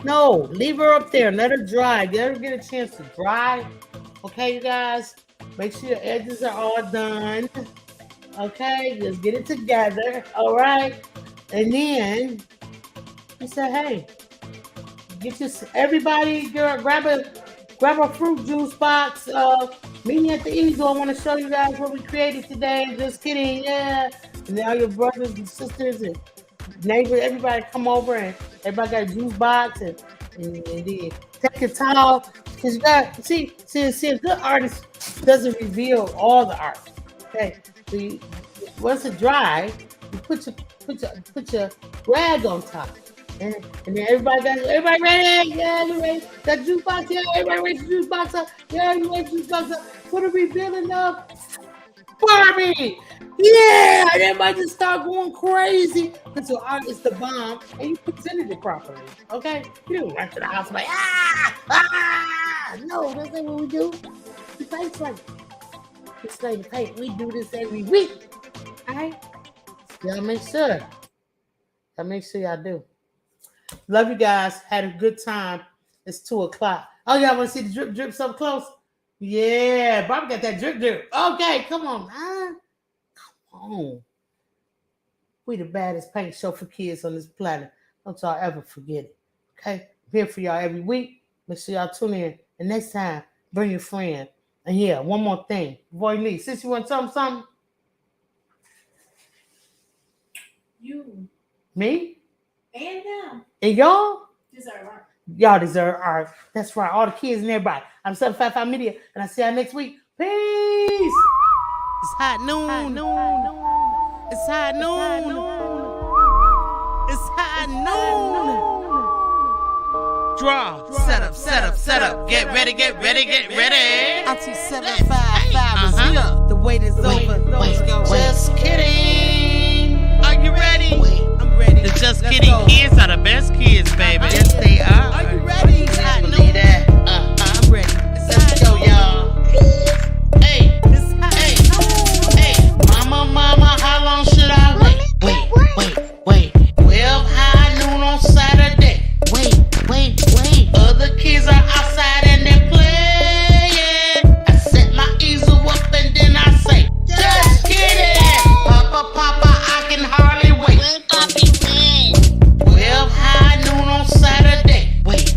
No, leave her up there. Let her dry. Let her get a chance to dry. Okay, you guys? Make sure your edges are all done. Okay, just get it together. All right? And then you say, hey, get your everybody grab a fruit juice box. Meet me at the easel. I want to show you guys what we created today. Just kidding, yeah. And now your brothers and sisters and neighbors, everybody come over and everybody got a juice box and then take your towel. Because you got see a good artist doesn't reveal all the art. Okay. So once it dry, you put your rag on top. And then everybody ready? Yeah, you ready? Got juice box? Yeah, everybody ready to juice box up? Yeah, you ready to juice box up? For the revealing of Barbie! Yeah! And everybody just start going crazy because your art is the bomb and you presented it properly. Okay? You didn't run to the house like, no, that's not what we do. We paint like it's like paint. We do this every week. Alright? Y'all make sure. Y'all do. Love you guys. Had a good time. It's 2:00. Oh, y'all want to see the drips up close? Yeah, Barbie got that drip. Okay, come on, man. Come on. We the baddest paint show for kids on this planet. Don't y'all ever forget it. Okay? I'm here for y'all every week. Make sure y'all tune in. And next time, bring your friend. And yeah, one more thing. Before you leave, since you want to tell them something? You. Me? And them. And y'all? Deserve art. Y'all deserve art. That's right. All the kids and everybody. I'm 755 Media, and I'll see y'all next week. Peace. It's hot noon. It's hot noon. It's hot noon. Draw. Set up. Get ready. Arty 755 is here. The wait is over. Let's go. Just kidding. Are you ready? I'm ready. The Just Kidding kids are the best kids, baby. Yes, they are. Are you ready? It's hot noon. Believe that. I'm ready. Let's go, y'all. Hey. Mama, how long should I wait? Wait. 12 high noon on Saturday. Wait. Other kids are outside and they're playing. I set my easel up and then I say, just kidding. Papa, I can hardly wait. 12 high noon on Saturday. Wait.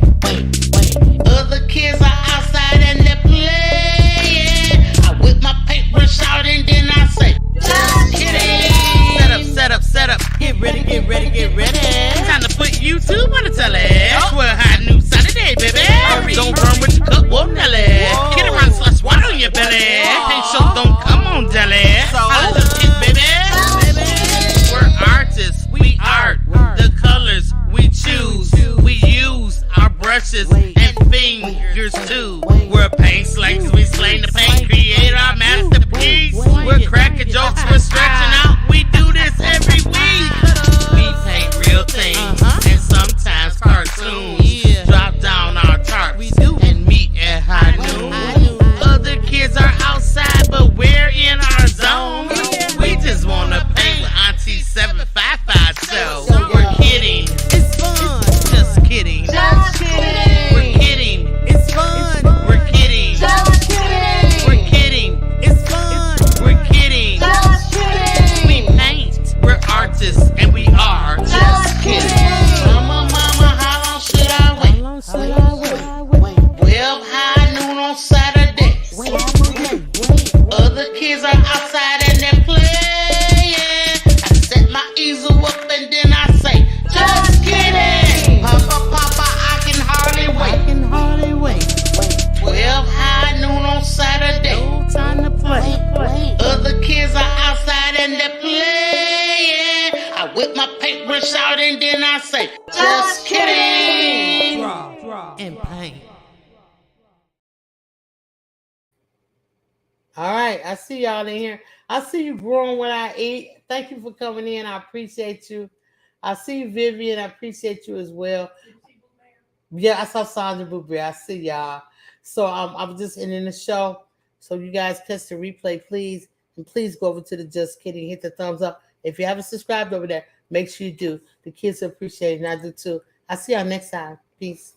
shout, and then I say, just kidding. Draw, and paint. All right, I see y'all in here. I see you growing when I eat. Thank you for coming in. I appreciate you. I see you, Vivian. I appreciate you as well. Yeah, I saw Sandra Blueberry. I see y'all. So I'm just ending the show. So you guys catch the replay, please. And please go over to the Just Kidding. Hit the thumbs up. If you haven't subscribed over there, make sure you do. The kids appreciate it, and I do too. I'll see y'all next time. Peace.